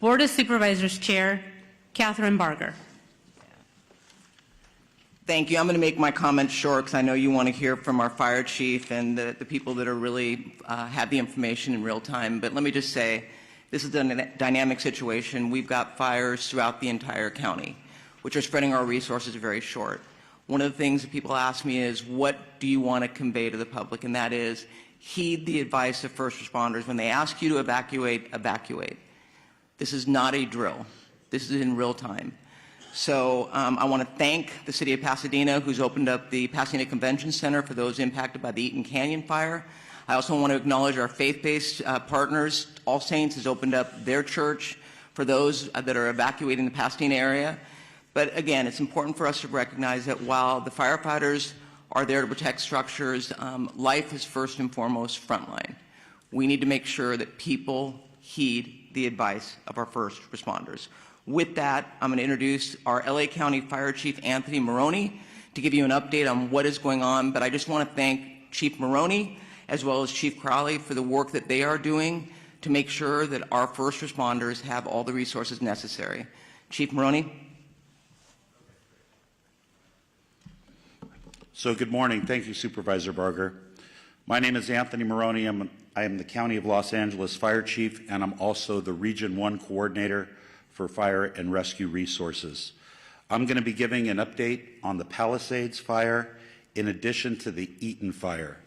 Board of Supervisors Chair, Catherine Barger. Thank you. I'm going to make my comments short because I know you want to hear from our fire chief and the people that are really have the information in real time. But let me just say, this is a dynamic situation. We've got fires throughout the entire county, which are spreading our resources very short. One of the things that people ask me is, what do you want to convey to the public? And that is, heed the advice of first responders. When they ask you to evacuate, evacuate. This is not a drill. This is in real time. So I want to thank the City of Pasadena, who's opened up the Pasadena Convention Center for those impacted by the Eaton Canyon fire. I also want to acknowledge our faith-based partners. All Saints has opened up their church for those that are evacuating the Pasadena area. But again, it's important for us to recognize that while the firefighters are there to protect structures, life is first and foremost frontline. We need to make sure that people heed the advice of our first responders. With that, I'm going to introduce our LA County Fire Chief, Anthony Maroney, to give you an update on what is going on. But I just want to thank Chief Maroney as well as Chief Crowley for the work that they are doing to make sure that our first responders have all the resources necessary. Chief Maroney. So good morning. Thank you, Supervisor Barger. My name is Anthony Maroney. I am the County of Los Angeles Fire Chief, and I'm also the Region 1 Coordinator for Fire and Rescue Resources. I'm going to be giving an update on the Palisades fire in addition to the Eaton fire,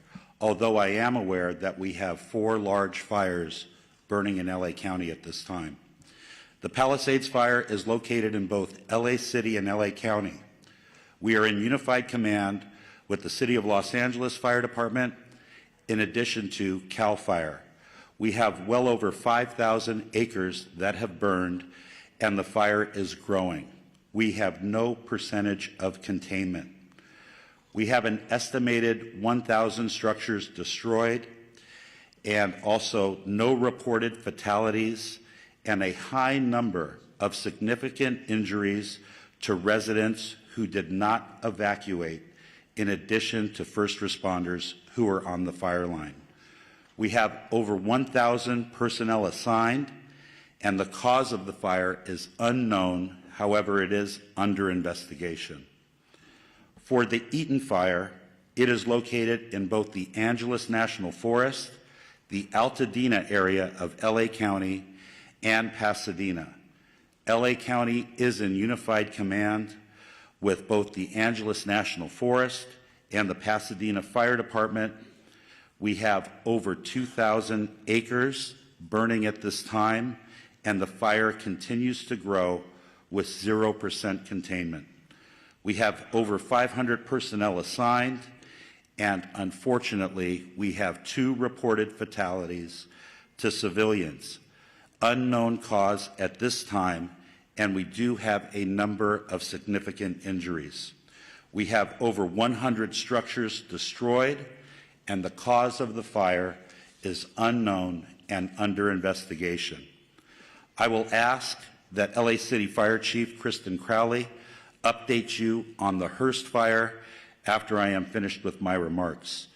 although I am aware that we have 4 large fires burning in LA County at this time. The Palisades fire is located in both LA City and LA County. We are in unified command with the City of Los Angeles Fire Department in addition to CAL FIRE. We have well over 5,000 acres that have burned, and the fire is growing. We have no percentage of containment. We have an estimated 1,000 structures destroyed, and also no reported fatalities, and a high number of significant injuries to residents who did not evacuate, in addition to first responders who are on the fire line. We have over 1,000 personnel assigned, and the cause of the fire is unknown. However, it is under investigation. For the Eaton fire, it is located in both the Angeles National Forest, the Altadena area of LA County, and Pasadena. LA County is in unified command with both the Angeles National Forest and the Pasadena Fire Department. We have over 2,000 acres burning at this time, and the fire continues to grow with 0% containment. We have over 500 personnel assigned, and unfortunately, we have 2 reported fatalities to civilians. Unknown cause at this time, and we do have a number of significant injuries. We have over 100 structures destroyed, and the cause of the fire is unknown and under investigation. I will ask that LA City Fire Chief Kristen Crowley update you on the Hearst fire after I am finished with my remarks.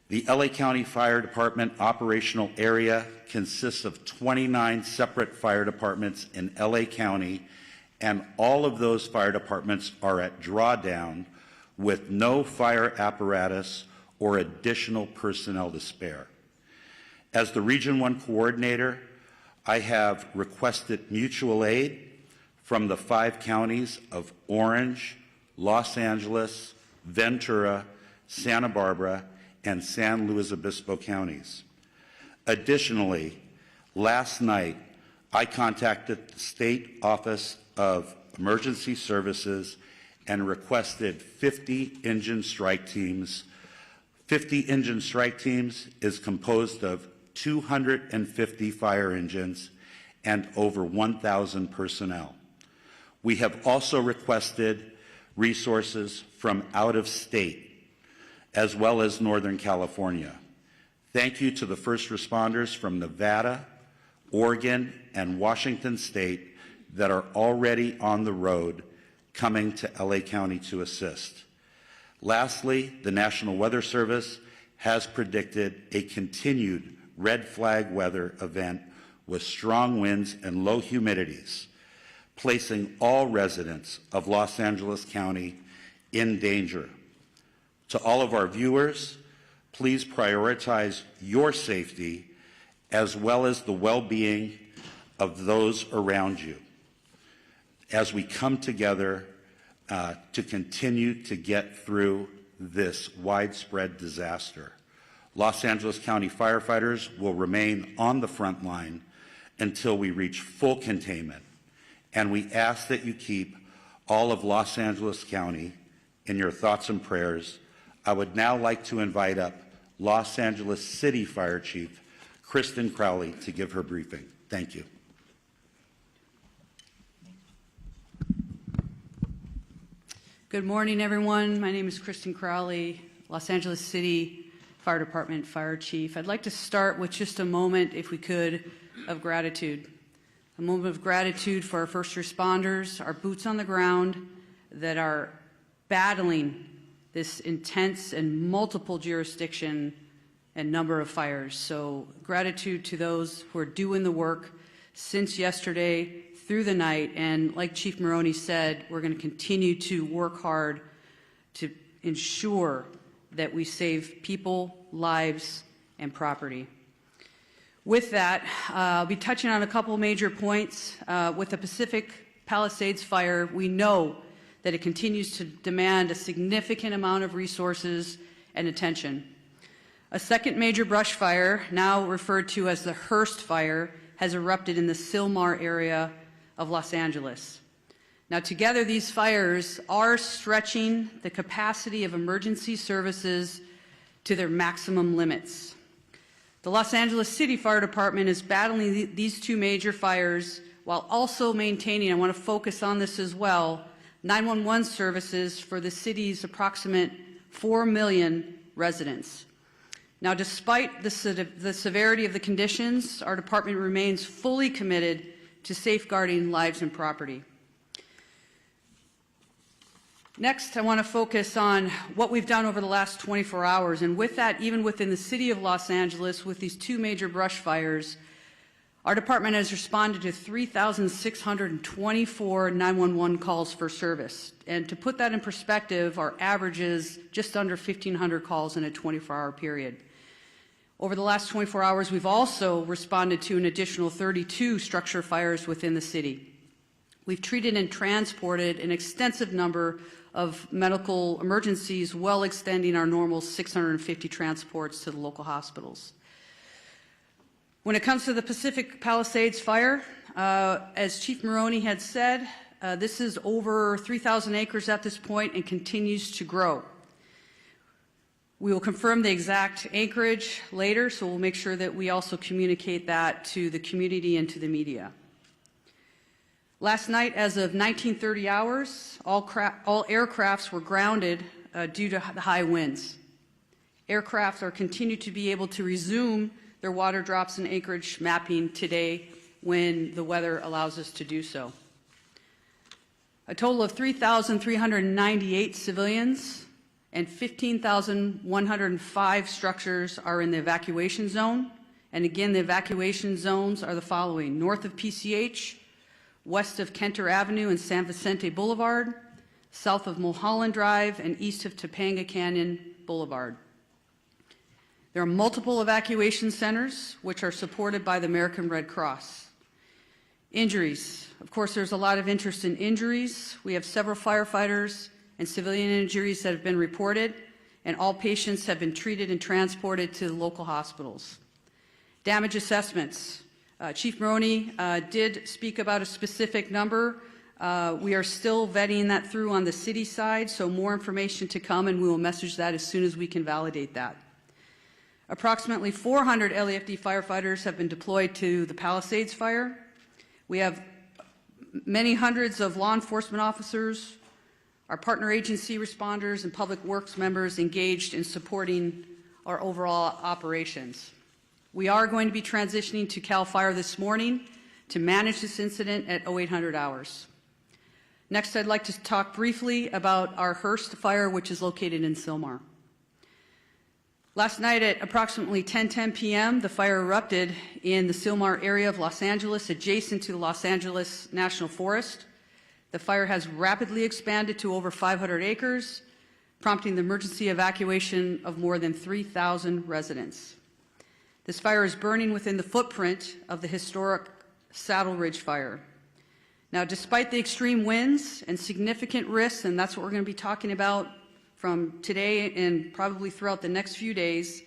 The LA County Fire Department operational area consists of 29 separate fire departments in LA County, and all of those fire departments are at drawdown with no fire apparatus or additional personnel to spare. As the Region 1 Coordinator, I have requested mutual aid from the 5 counties of Orange, Los Angeles, Ventura, Santa Barbara, and San Luis Obispo counties. Additionally, last night, I contacted the State Office of Emergency Services and requested 50 engine strike teams. 50 engine strike teams is composed of 250 fire engines and over 1,000 personnel. We have also requested resources from out of state, as well as Northern California. Thank you to the first responders from Nevada, Oregon, and Washington State that are already on the road coming to LA County to assist. Lastly, the National Weather Service has predicted a continued red flag weather event with strong winds and low humidities, placing all residents of Los Angeles County in danger. To all of our viewers, please prioritize your safety as well as the well-being of those around you as we come together to continue to get through this widespread disaster. Los Angeles County firefighters will remain on the front line until we reach full containment, and we ask that you keep all of Los Angeles County in your thoughts and prayers. I would now like to invite up Los Angeles City Fire Chief Kristen Crowley to give her briefing. Thank you. Good morning, everyone. My name is Kristen Crowley, Los Angeles City Fire Department Fire Chief. I'd like to start with just a moment, if we could, of gratitude. A moment of gratitude for our first responders, our boots on the ground that are battling this intense and multiple jurisdiction and number of fires. So gratitude to those who are doing the work since yesterday through the night. And like Chief Maroney said, we're going to continue to work hard to ensure that we save people, lives, and property. With that, I'll be touching on a couple major points. With the Pacific Palisades fire, we know that it continues to demand a significant amount of resources and attention. A second major brush fire, now referred to as the Hearst Fire, has erupted in the Sylmar area of Los Angeles. Now, together, these fires are stretching the capacity of emergency services to their maximum limits. The Los Angeles City Fire Department is battling these two major fires while also maintaining, I want to focus on this as well, 911 services for the city's approximate 4 million residents. Now, despite the severity of the conditions, our department remains fully committed to safeguarding lives and property. Next, I want to focus on what we've done over the last 24 hours. And with that, even within the city of Los Angeles, with these two major brush fires, our department has responded to 3,624 911 calls for service. And to put that in perspective, our average is just under 1,500 calls in a 24-hour period. Over the last 24 hours, we've also responded to an additional 32 structure fires within the city. We've treated and transported an extensive number of medical emergencies, well extending our normal 650 transports to the local hospitals. When it comes to the Pacific Palisades fire, as Chief Maroney had said, this is over 3,000 acres at this point and continues to grow. We will confirm the exact acreage later, so we'll make sure that we also communicate that to the community and to the media. Last night, as of 1930 hours, all aircrafts were grounded due to the high winds. Aircraft are continued to be able to resume their water drops and acreage mapping today when the weather allows us to do so. A total of 3,398 civilians and 15,105 structures are in the evacuation zone. And again, the evacuation zones are the following: north of PCH, west of Kenter Avenue and San Vicente Boulevard, south of Mulholland Drive, and east of Topanga Canyon Boulevard. There are multiple evacuation centers which are supported by the American Red Cross. Injuries. Of course, there's a lot of interest in injuries. We have several firefighters and civilian injuries that have been reported, and all patients have been treated and transported to the local hospitals. Damage assessments. Chief Maroney did speak about a specific number. We are still vetting that through on the city side, so more information to come, and we will message that as soon as we can validate that. Approximately 400 LAFD firefighters have been deployed to the Palisades fire. We have many hundreds of law enforcement officers, our partner agency responders, and public works members engaged in supporting our overall operations. We are going to be transitioning to CAL FIRE this morning to manage this incident at 0800 hours. Next, I'd like to talk briefly about our Hearst fire, which is located in Sylmar. Last night at approximately 10:10 p.m., the fire erupted in the Sylmar area of Los Angeles, adjacent to the Los Angeles National Forest. The fire has rapidly expanded to over 500 acres, prompting the emergency evacuation of more than 3,000 residents. This fire is burning within the footprint of the historic Saddle Ridge fire. Now, despite the extreme winds and significant risks, and that's what we're going to be talking about from today and probably throughout the next few days,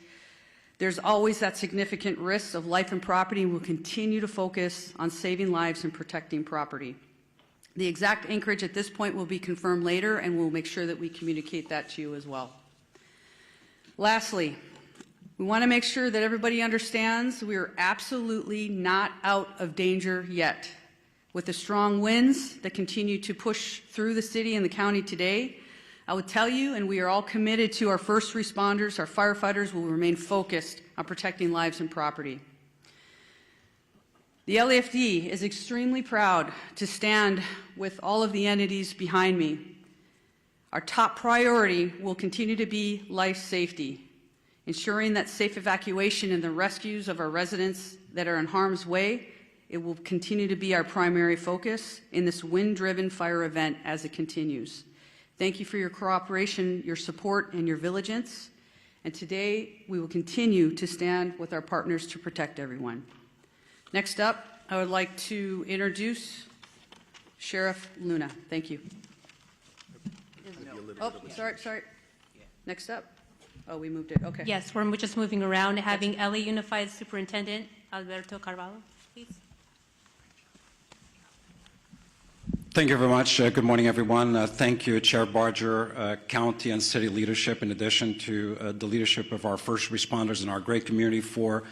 there's always that significant risk of life and property, and we'll continue to focus on saving lives and protecting property. The exact anchorage at this point will be confirmed later, and we'll make sure that we communicate that to you as well. Lastly, we want to make sure that everybody understands we are absolutely not out of danger yet. With the strong winds that continue to push through the city and the county today, I would tell you, and we are all committed to our first responders, our firefighters will remain focused on protecting lives and property. The LAFD is extremely proud to stand with all of the entities behind me. Our top priority will continue to be life safety, ensuring that safe evacuation and the rescues of our residents that are in harm's way. It will continue to be our primary focus in this wind-driven fire event as it continues. Thank you for your cooperation, your support, and your vigilance. And today, we will continue to stand with our partners to protect everyone. Next up, I would like to introduce Sheriff Luna. Thank you. Oh, sorry. Next up. Oh, we moved it. Okay. Yes, we're just moving around, having LA Unified Superintendent Alberto Carvalho, please. Thank you very much. Good morning, everyone. Thank you, Chair Barger, county and city leadership, in addition to the leadership of our first responders and our great community for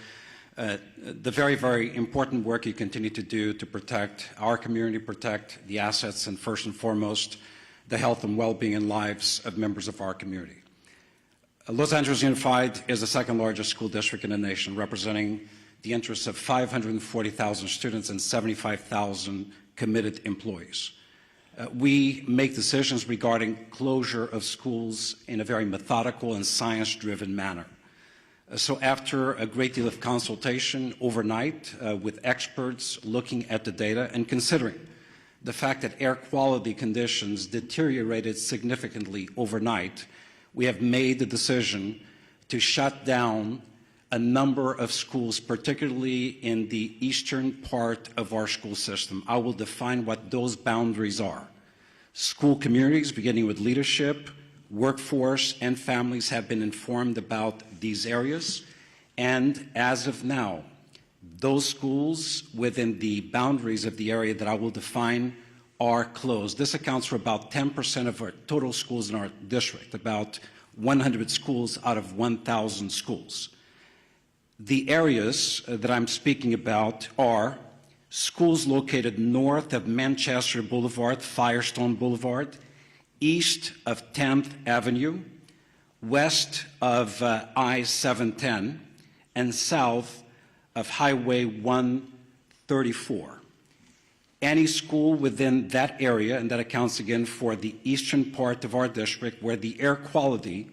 the very, very important work you continue to do to protect our community, protect the assets, and first and foremost, the health and well-being and lives of members of our community. Los Angeles Unified is the second largest school district in the nation, representing the interests of 540,000 students and 75,000 committed employees. We make decisions regarding closure of schools in a very methodical and science-driven manner. So after a great deal of consultation overnight with experts looking at the data and considering the fact that air quality conditions deteriorated significantly overnight, we have made the decision to shut down a number of schools, particularly in the eastern part of our school system. I will define what those boundaries are. School communities, beginning with leadership, workforce, and families, have been informed about these areas. And as of now, those schools within the boundaries of the area that I will define are closed. This accounts for about 10% of our total schools in our district, about 100 schools out of 1,000 schools. The areas that I'm speaking about are schools located north of Manchester Boulevard, Firestone Boulevard, east of 10th Avenue, west of I-710, and south of Highway 134. Any school within that area, and that accounts again for the eastern part of our district, where the air quality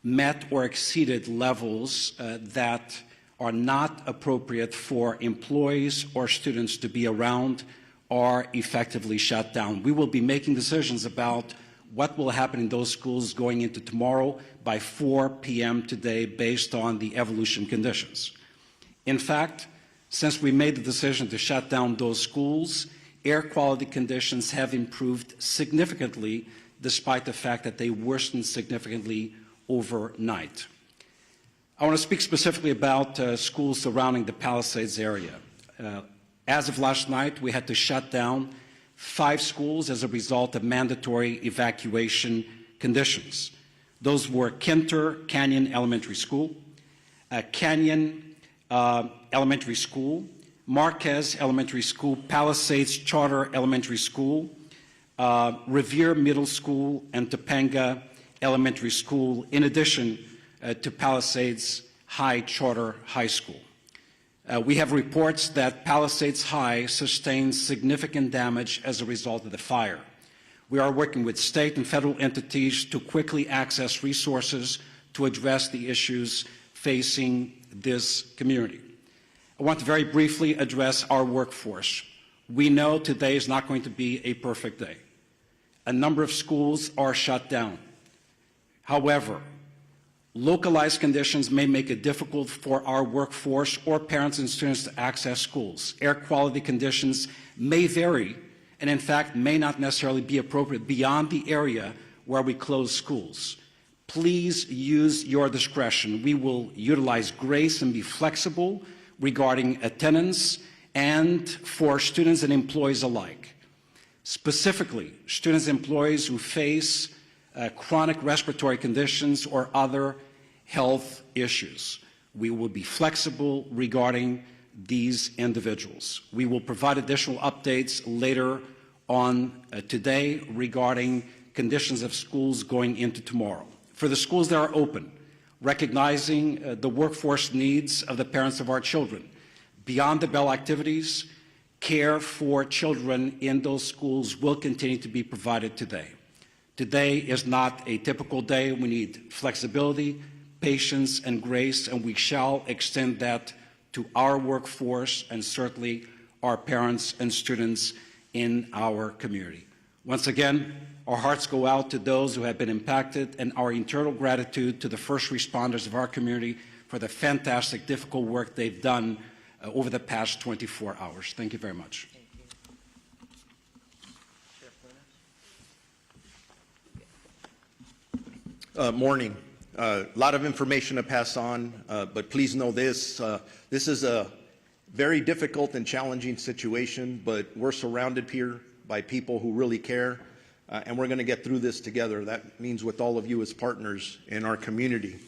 met or exceeded levels that are not appropriate for employees or students to be around, are effectively shut down. We will be making decisions about what will happen in those schools going into tomorrow by 4 p.m. today based on the evolution conditions. In fact, since we made the decision to shut down those schools, air quality conditions have improved significantly despite the fact that they worsened significantly overnight. I want to speak specifically about schools surrounding the Palisades area. As of last night, we had to shut down 5 schools as a result of mandatory evacuation conditions. Those were Kinter Canyon Elementary School, Canyon Elementary School, Marquez Elementary School, Palisades Charter Elementary School, Revere Middle School, and Topanga Elementary School, in addition to Palisades High Charter High School. We have reports that Palisades High sustained significant damage as a result of the fire. We are working with state and federal entities to quickly access resources to address the issues facing this community. I want to very briefly address our workforce. We know today is not going to be a perfect day. A number of schools are shut down. However, localized conditions may make it difficult for our workforce or parents and students to access schools. Air quality conditions may vary and, in fact, may not necessarily be appropriate beyond the area where we close schools. Please use your discretion. We will utilize grace and be flexible regarding attendance and for students and employees alike. Specifically, students and employees who face chronic respiratory conditions or other health issues. We will be flexible regarding these individuals. We will provide additional updates later on today regarding conditions of schools going into tomorrow. For the schools that are open, recognizing the workforce needs of the parents of our children, beyond the bell activities, care for children in those schools will continue to be provided today. Today is not a typical day. We need flexibility, patience, and grace, and we shall extend that to our workforce and certainly our parents and students in our community. Once again, our hearts go out to those who have been impacted, and our eternal gratitude to the first responders of our community for the fantastic, difficult work they've done over the past 24 hours. Thank you very much. Morning. A lot of information to pass on, but please know this. This is a very difficult and challenging situation, but we're surrounded here by people who really care, and we're going to get through this together. That means with all of you as partners in our community.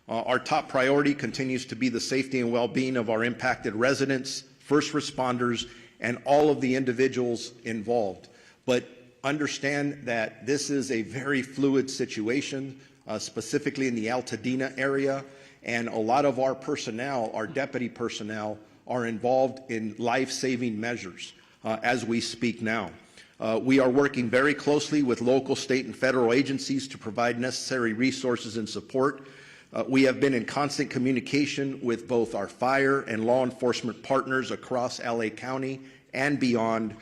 Our top priority continues to be the safety and well-being of our impacted residents, first responders, and all of the individuals involved. But understand that this is a very fluid situation, specifically in the Altadena area, and a lot of our personnel, our deputy personnel, are involved in life-saving measures as we speak now. We are working very closely with local, state, and federal agencies to provide necessary resources and support. We have been in constant communication with both our fire and law enforcement partners across LA County and beyond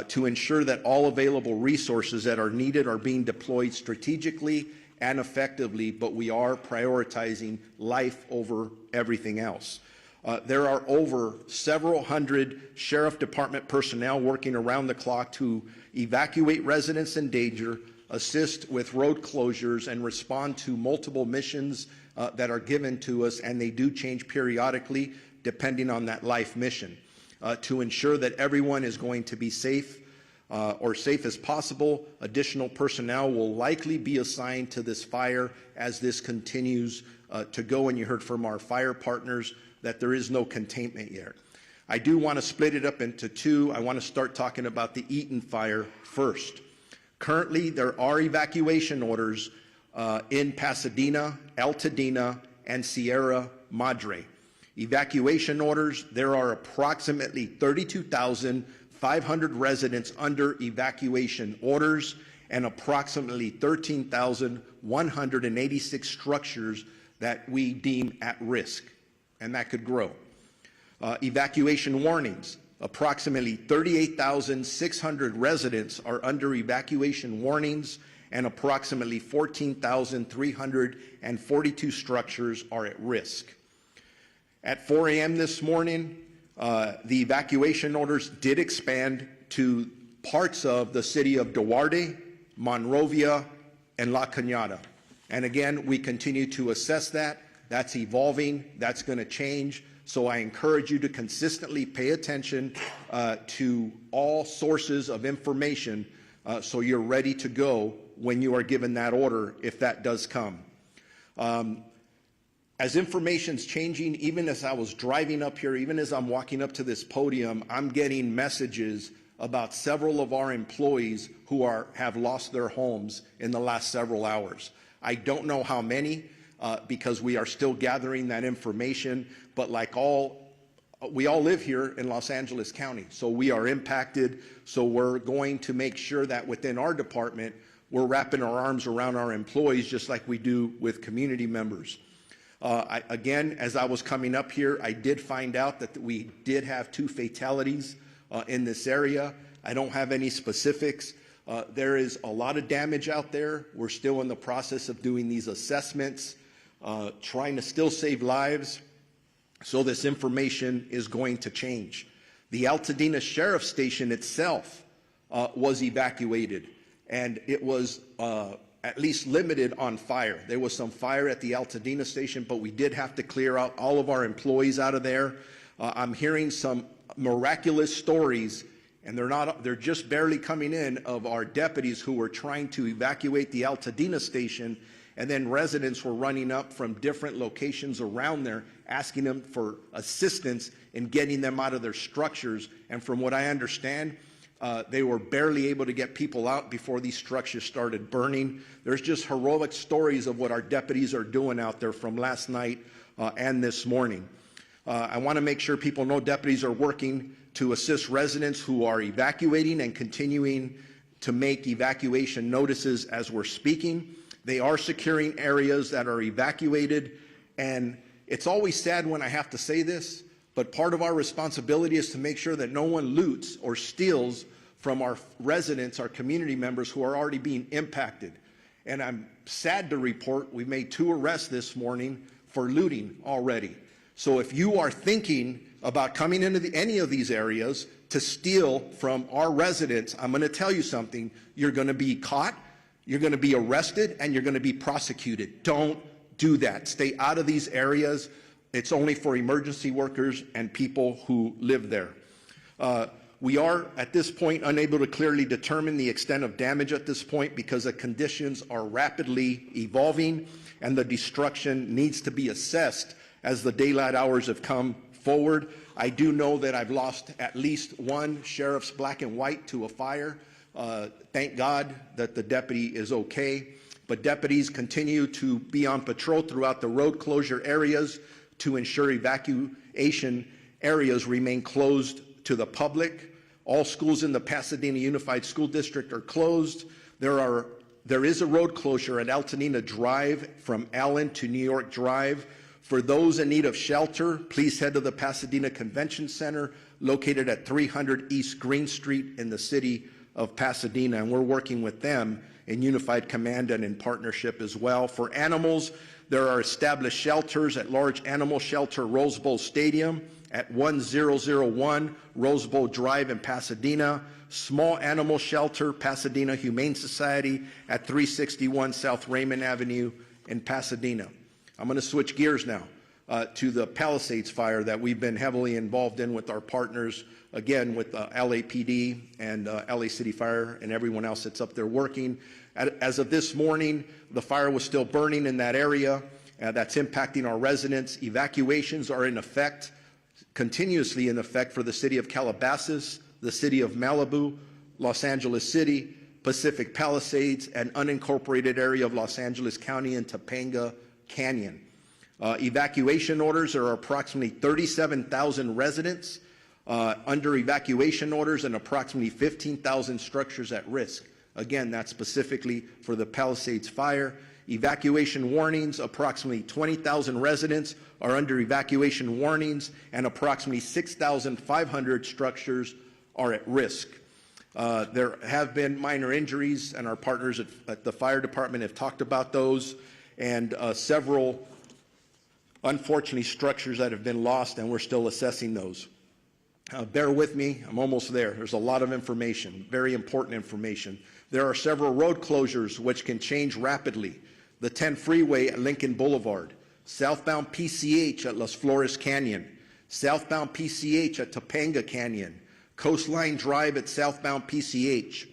to ensure that all available resources that are needed are being deployed strategically and effectively, but we are prioritizing life over everything else. There are over several hundred Sheriff Department personnel working around the clock to evacuate residents in danger, assist with road closures, and respond to multiple missions that are given to us, and they do change periodically depending on that life mission. To ensure that everyone is going to be safe or safe as possible, additional personnel will likely be assigned to this fire as this continues to go, and you heard from our fire partners that there is no containment yet. I do want to split it up into two. I want to start talking about the Eaton fire first. Currently, there are evacuation orders in Pasadena, Altadena, and Sierra Madre. Evacuation orders, there are approximately 32,500 residents under evacuation orders and approximately 13,186 structures that we deem at risk, and that could grow. Evacuation warnings, approximately 38,600 residents are under evacuation warnings and approximately 14,342 structures are at risk. At 4 a.m. this morning, the evacuation orders did expand to parts of the city of Duarte, Monrovia, and La Cañada. And again, we continue to assess that. That's evolving. That's going to change. So I encourage you to consistently pay attention to all sources of information so you're ready to go when you are given that order, if that does come. As information's changing, even as I was driving up here, even as I'm walking up to this podium, I'm getting messages about several of our employees who have lost their homes in the last several hours. I don't know how many, because we are still gathering that information, but like we all live here in Los Angeles County, so we are impacted. So we're going to make sure that within our department, we're wrapping our arms around our employees just like we do with community members. Again, as I was coming up here, I did find out that we did have 2 fatalities in this area. I don't have any specifics. There is a lot of damage out there. We're still in the process of doing these assessments, trying to still save lives. So this information is going to change. The Altadena Sheriff's Station itself was evacuated, and it was at least limited on fire. There was some fire at the Altadena Station, but we did have to clear out all of our employees out of there. I'm hearing some miraculous stories, and they're just barely coming in, of our deputies who were trying to evacuate the Altadena Station, and then residents were running up from different locations around there asking them for assistance in getting them out of their structures. And from what I understand, they were barely able to get people out before these structures started burning. There's just heroic stories of what our deputies are doing out there from last night and this morning. I want to make sure people know deputies are working to assist residents who are evacuating and continuing to make evacuation notices as we're speaking. They are securing areas that are evacuated, and it's always sad when I have to say this, but part of our responsibility is to make sure that no one loots or steals from our residents, our community members who are already being impacted. And I'm sad to report we've made 2 arrests this morning for looting already. So if you are thinking about coming into any of these areas to steal from our residents, I'm going to tell you something. You're going to be caught, you're going to be arrested, and you're going to be prosecuted. Don't do that. Stay out of these areas. It's only for emergency workers and people who live there. We are, at this point, unable to clearly determine the extent of damage at this point because the conditions are rapidly evolving and the destruction needs to be assessed as the daylight hours have come forward. I do know that I've lost at least 1 sheriff's black and white to a fire. Thank God that the deputy is okay. But deputies continue to be on patrol throughout the road closure areas to ensure evacuation areas remain closed to the public. All schools in the Pasadena Unified School District are closed. There is a road closure at Altadena Drive from Allen to New York Drive. For those in need of shelter, please head to the Pasadena Convention Center located at 300 East Green Street in the city of Pasadena, and we're working with them in Unified Command and in partnership as well. For animals, there are established shelters at Large Animal Shelter Rose Bowl Stadium at 1001 Rose Bowl Drive in Pasadena, Small Animal Shelter Pasadena Humane Society at 361 South Raymond Avenue in Pasadena. I'm going to switch gears now to the Palisades fire that we've been heavily involved in with our partners, again with LAPD and LA City Fire and everyone else that's up there working. As of this morning, the fire was still burning in that area. That's impacting our residents. Evacuations are in effect, continuously in effect for the city of Calabasas, the city of Malibu, Los Angeles City, Pacific Palisades, and unincorporated area of Los Angeles County and Topanga Canyon. Evacuation orders are approximately 37,000 residents under evacuation orders and approximately 15,000 structures at risk. Again, that's specifically for the Palisades fire. Evacuation warnings, approximately 20,000 residents are under evacuation warnings and approximately 6,500 structures are at risk. There have been minor injuries, and our partners at the fire department have talked about those, and several, unfortunately, structures that have been lost, and we're still assessing those. Bear with me, I'm almost there. There's a lot of information, very important information. There are several road closures which can change rapidly. The 10 freeway at Lincoln Boulevard, southbound PCH at Las Flores Canyon, southbound PCH at Topanga Canyon, Coastline Drive at southbound PCH,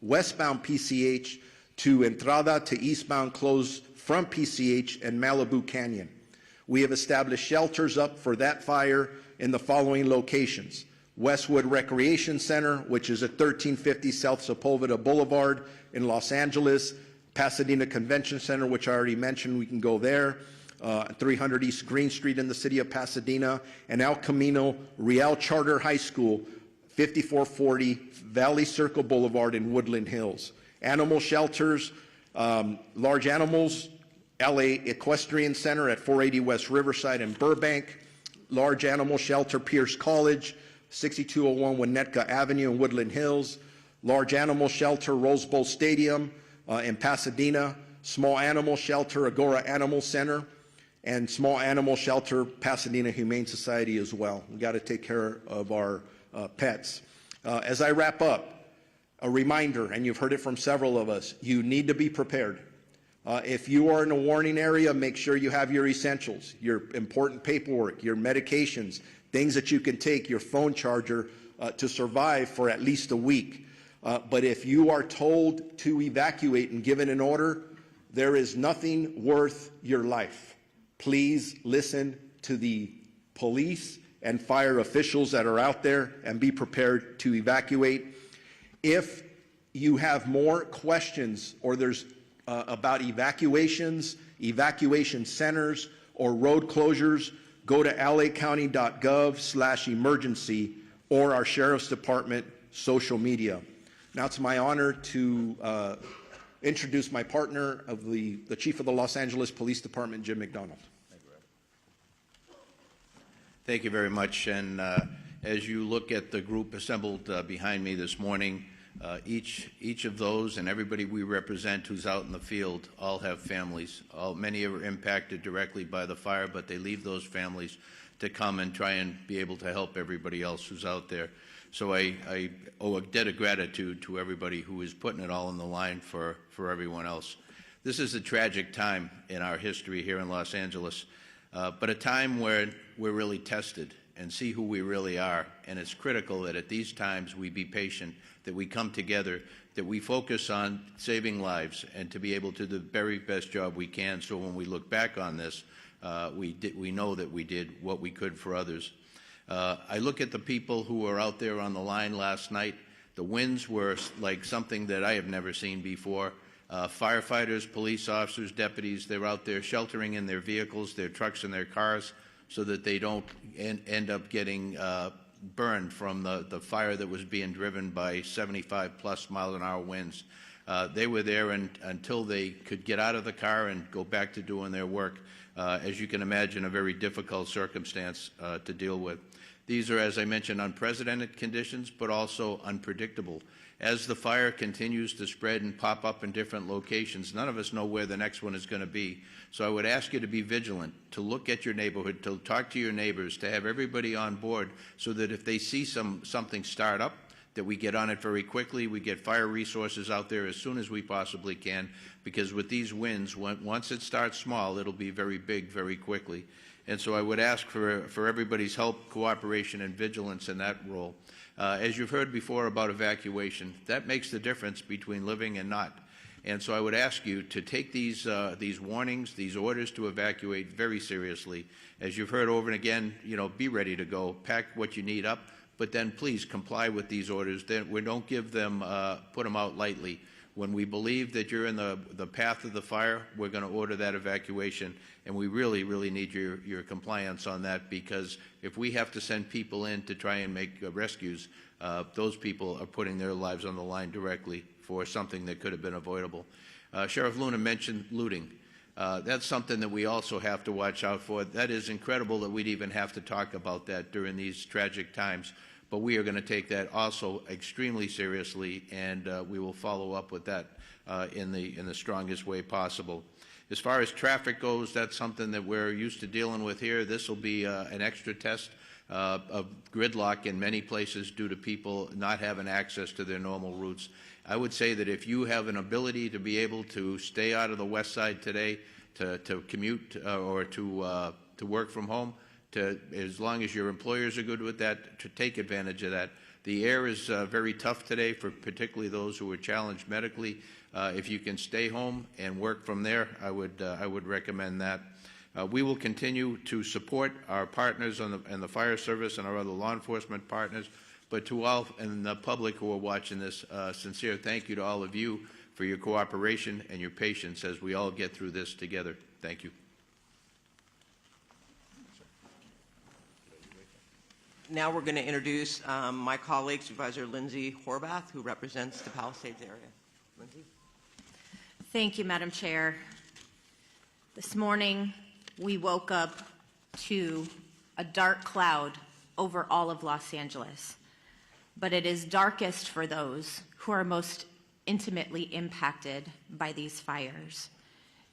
westbound PCH to Entrada to eastbound closed from PCH and Malibu Canyon. We have established shelters up for that fire in the following locations: Westwood Recreation Center, which is at 1350 South Sepulveda Boulevard in Los Angeles, Pasadena Convention Center, which I already mentioned, we can go there, 300 East Green Street in the city of Pasadena, and El Camino Real Charter High School, 5440 Valley Circle Boulevard in Woodland Hills. Animal shelters, large animals, LA Equestrian Center at 480 West Riverside in Burbank, Large Animal Shelter Pierce College, 6201 Winnetka Avenue in Woodland Hills, Large Animal Shelter Rose Bowl Stadium in Pasadena, Small Animal Shelter Agora Animal Center, and Small Animal Shelter Pasadena Humane Society as well. We got to take care of our pets. As I wrap up, a reminder, and you've heard it from several of us, you need to be prepared. If you are in a warning area, make sure you have your essentials, your important paperwork, your medications, things that you can take, your phone charger to survive for at least a week. But if you are told to evacuate and given an order, there is nothing worth your life. Please listen to the police and fire officials that are out there and be prepared to evacuate. If you have more questions or there's about evacuations, evacuation centers, or road closures, go to lacounty.gov/emergency or our Sheriff's Department social media. Now it's my honor to introduce my partner of the Chief of the Los Angeles Police Department, Jim McDonald. Thank you very much. And as you look at the group assembled behind me this morning, each of those and everybody we represent who's out in the field all have families. Many are impacted directly by the fire, but they leave those families to come and try and be able to help everybody else who's out there. So I owe a debt of gratitude to everybody who is putting it all on the line for everyone else. This is a tragic time in our history here in Los Angeles, but a time where we're really tested and see who we really are. And it's critical that at these times we be patient, that we come together, that we focus on saving lives and to be able to do the very best job we can, so when we look back on this, we know that we did what we could for others. I look at the people who were out there on the line last night. The winds were like something that I have never seen before. Firefighters, police officers, deputies, they're out there sheltering in their vehicles, their trucks and their cars, so that they don't end up getting burned from the fire that was being driven by 75+ mile-an-hour winds. They were there until they could get out of the car and go back to doing their work. As you can imagine, a very difficult circumstance to deal with. These are, as I mentioned, unprecedented conditions, but also unpredictable. As the fire continues to spread and pop up in different locations, none of us know where the next one is going to be. So I would ask you to be vigilant, to look at your neighborhood, to talk to your neighbors, to have everybody on board so that if they see something start up, that we get on it very quickly. We get fire resources out there as soon as we possibly can, because with these winds, once it starts small, it'll be very big very quickly. And so I would ask for everybody's help, cooperation, and vigilance in that role. As you've heard before about evacuation, that makes the difference between living and not. And so I would ask you to take these warnings, these orders to evacuate very seriously. As you've heard over and again, be ready to go, pack what you need up, but then please comply with these orders. We don't give them, put them out lightly. When we believe that you're in the path of the fire, we're going to order that evacuation, and we really, really need your compliance on that, because if we have to send people in to try and make rescues, those people are putting their lives on the line directly for something that could have been avoidable. Sheriff Luna mentioned looting. That's something that we also have to watch out for. That is incredible that we'd even have to talk about that during these tragic times. But we are going to take that also extremely seriously, and we will follow up with that in the strongest way possible. As far as traffic goes, that's something that we're used to dealing with here. This will be an extra test of gridlock in many places due to people not having access to their normal routes. I would say that if you have an ability to be able to stay out of the west side today, to commute or to work from home, as long as your employers are good with that, to take advantage of that. The air is very tough today for particularly those who are challenged medically. If you can stay home and work from there, I would recommend that. We will continue to support our partners in the fire service and our other law enforcement partners. But to all and the public who are watching this, sincere thank you to all of you for your cooperation and your patience as we all get through this together. Thank you. Now we're going to introduce my colleague, Supervisor Lindsay Horvath, who represents the Palisades area. Lindsay? Thank you, Madam Chair. This morning, we woke up to a dark cloud over all of Los Angeles, but it is darkest for those who are most intimately impacted by these fires.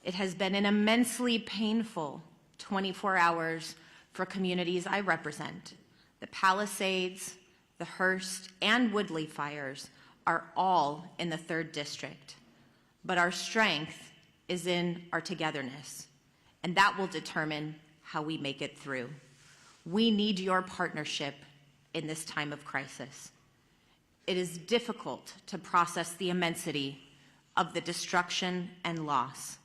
It has been an immensely painful 24 hours for communities I represent. The Palisades, the Hearst, and Woodley fires are all in the 3rd District, but our strength is in our togetherness, and that will determine how we make it through. We need your partnership in this time of crisis. It is difficult to process the immensity of the destruction and loss,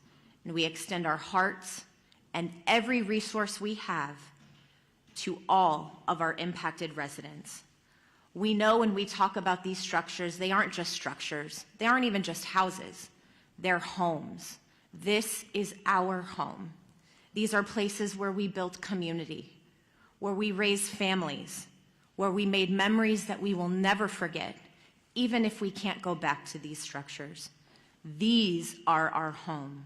and we extend our hearts and every resource we have to all of our impacted residents. We know when we talk about these structures, they aren't just structures. They aren't even just houses. They're homes. This is our home. These are places where we built community, where we raised families, where we made memories that we will never forget, even if we can't go back to these structures. These are our home.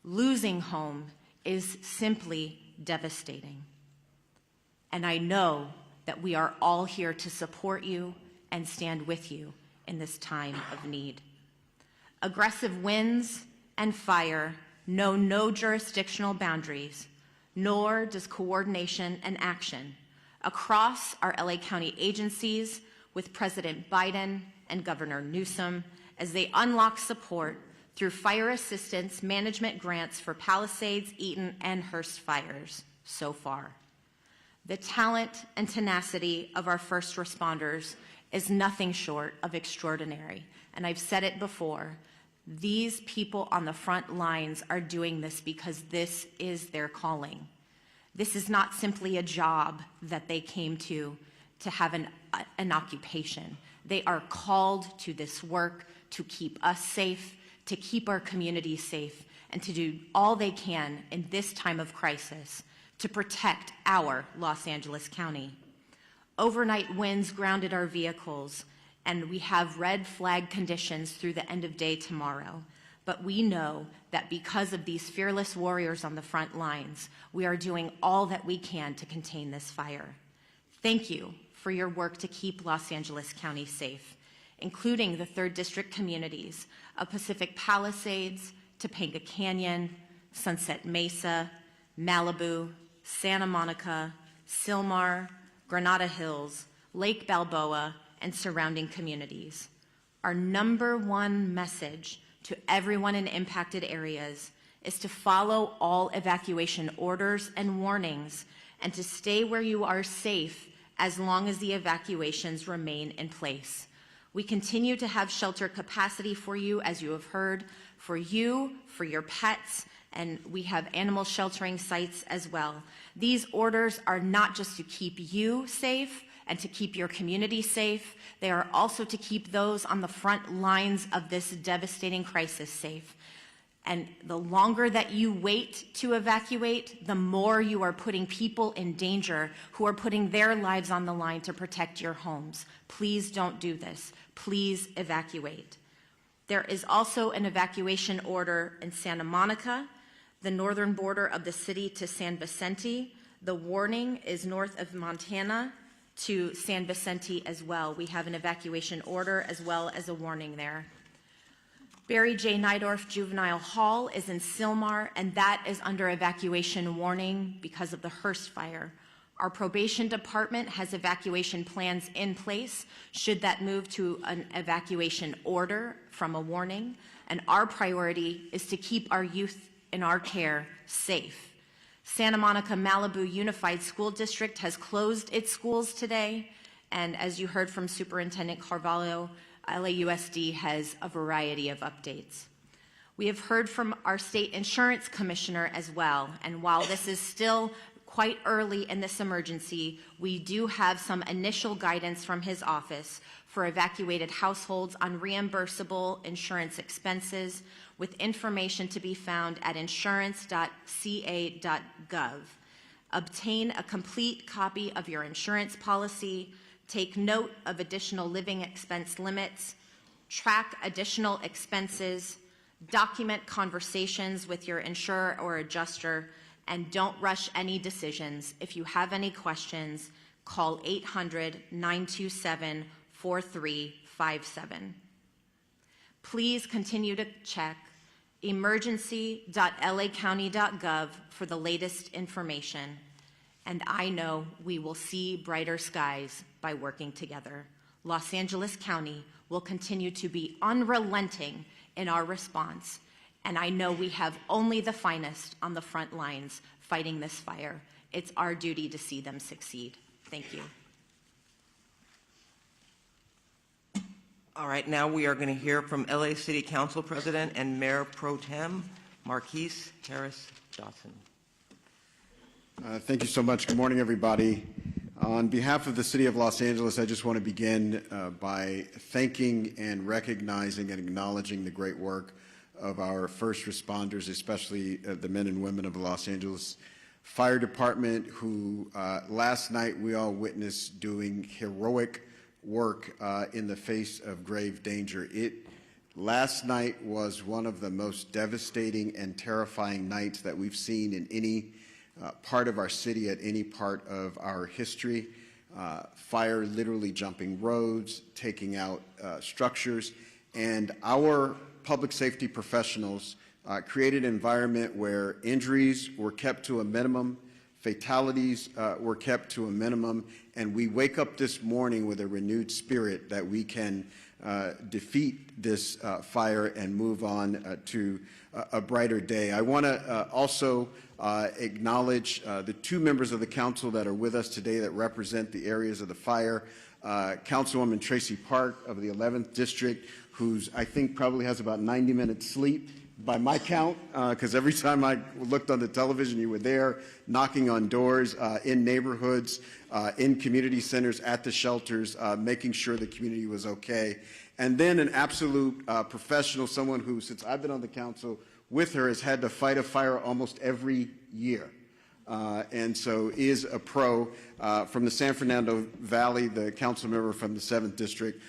Losing home is simply devastating. And I know that we are all here to support you and stand with you in this time of need. Aggressive winds and fire know no jurisdictional boundaries, nor does coordination and action across our LA County agencies with President Biden and Governor Newsom as they unlock support through fire assistance management grants for Palisades, Eaton, and Hearst fires so far. The talent and tenacity of our first responders is nothing short of extraordinary, and I've said it before. These people on the front lines are doing this because this is their calling. This is not simply a job that they came to have an occupation. They are called to this work to keep us safe, to keep our community safe, and to do all they can in this time of crisis to protect our Los Angeles County. Overnight winds grounded our vehicles, and we have red flag conditions through the end of day tomorrow. But we know that because of these fearless warriors on the front lines, we are doing all that we can to contain this fire. Thank you for your work to keep Los Angeles County safe, including the 3rd District communities of Pacific Palisades, Topanga Canyon, Sunset Mesa, Malibu, Santa Monica, Sylmar, Granada Hills, Lake Balboa, and surrounding communities. Our #1 message to everyone in impacted areas is to follow all evacuation orders and warnings and to stay where you are safe as long as the evacuations remain in place. We continue to have shelter capacity for you, as you have heard, for you, for your pets, and we have animal sheltering sites as well. These orders are not just to keep you safe and to keep your community safe, they are also to keep those on the front lines of this devastating crisis safe. And the longer that you wait to evacuate, the more you are putting people in danger who are putting their lives on the line to protect your homes. Please don't do this. Please evacuate. There is also an evacuation order in Santa Monica, the northern border of the city to San Vicente. The warning is north of Montana to San Vicente as well. We have an evacuation order as well as a warning there. Barry J. Nydorf Juvenile Hall is in Sylmar, and that is under evacuation warning because of the Hearst fire. Our probation department has evacuation plans in place should that move to an evacuation order from a warning, and our priority is to keep our youth in our care safe. Santa Monica Malibu Unified School District has closed its schools today, and as you heard from Superintendent Carvalho, LAUSD has a variety of updates. We have heard from our state insurance commissioner as well, and while this is still quite early in this emergency, we do have some initial guidance from his office for evacuated households on reimbursable insurance expenses, with information to be found at insurance.ca.gov. Obtain a complete copy of your insurance policy, take note of additional living expense limits, track additional expenses, Document conversations with your insurer or adjuster, and don't rush any decisions. If you have any questions, call 800-927-4357. Please continue to check emergency.lacounty.gov for the latest information. And I know we will see brighter skies by working together. Los Angeles County will continue to be unrelenting in our response, and I know we have only the finest on the front lines fighting this fire. It's our duty to see them succeed. Thank you. All right, now we are going to hear from LA City Council President and Mayor Pro Tem Marquise Harris Dawson. Thank you so much. Good morning, everybody. On behalf of the City of Los Angeles, I just want to begin by thanking and recognizing and acknowledging the great work of our first responders, especially the men and women of the Los Angeles Fire Department, who last night we all witnessed doing heroic work in the face of grave danger. Last night was one of the most devastating and terrifying nights that we've seen in any part of our city at any part of our history. Fire literally jumping roads, taking out structures, and our public safety professionals created an environment where injuries were kept to a minimum, fatalities were kept to a minimum, and we wake up this morning with a renewed spirit that we can defeat this fire and move on to a brighter day. I want to also acknowledge the two members of the council that are with us today that represent the areas of the fire. Councilwoman Tracy Park of the 11th District, who's I think probably has about 90 minutes sleep by my count, because every time I looked on the television, you were there knocking on doors in neighborhoods, in community centers, at the shelters, making sure the community was okay. And then an absolute professional, someone who, since I've been on the council with her, has had to fight a fire almost every year. And so is a pro from the San Fernando Valley, the council member from the 7th District,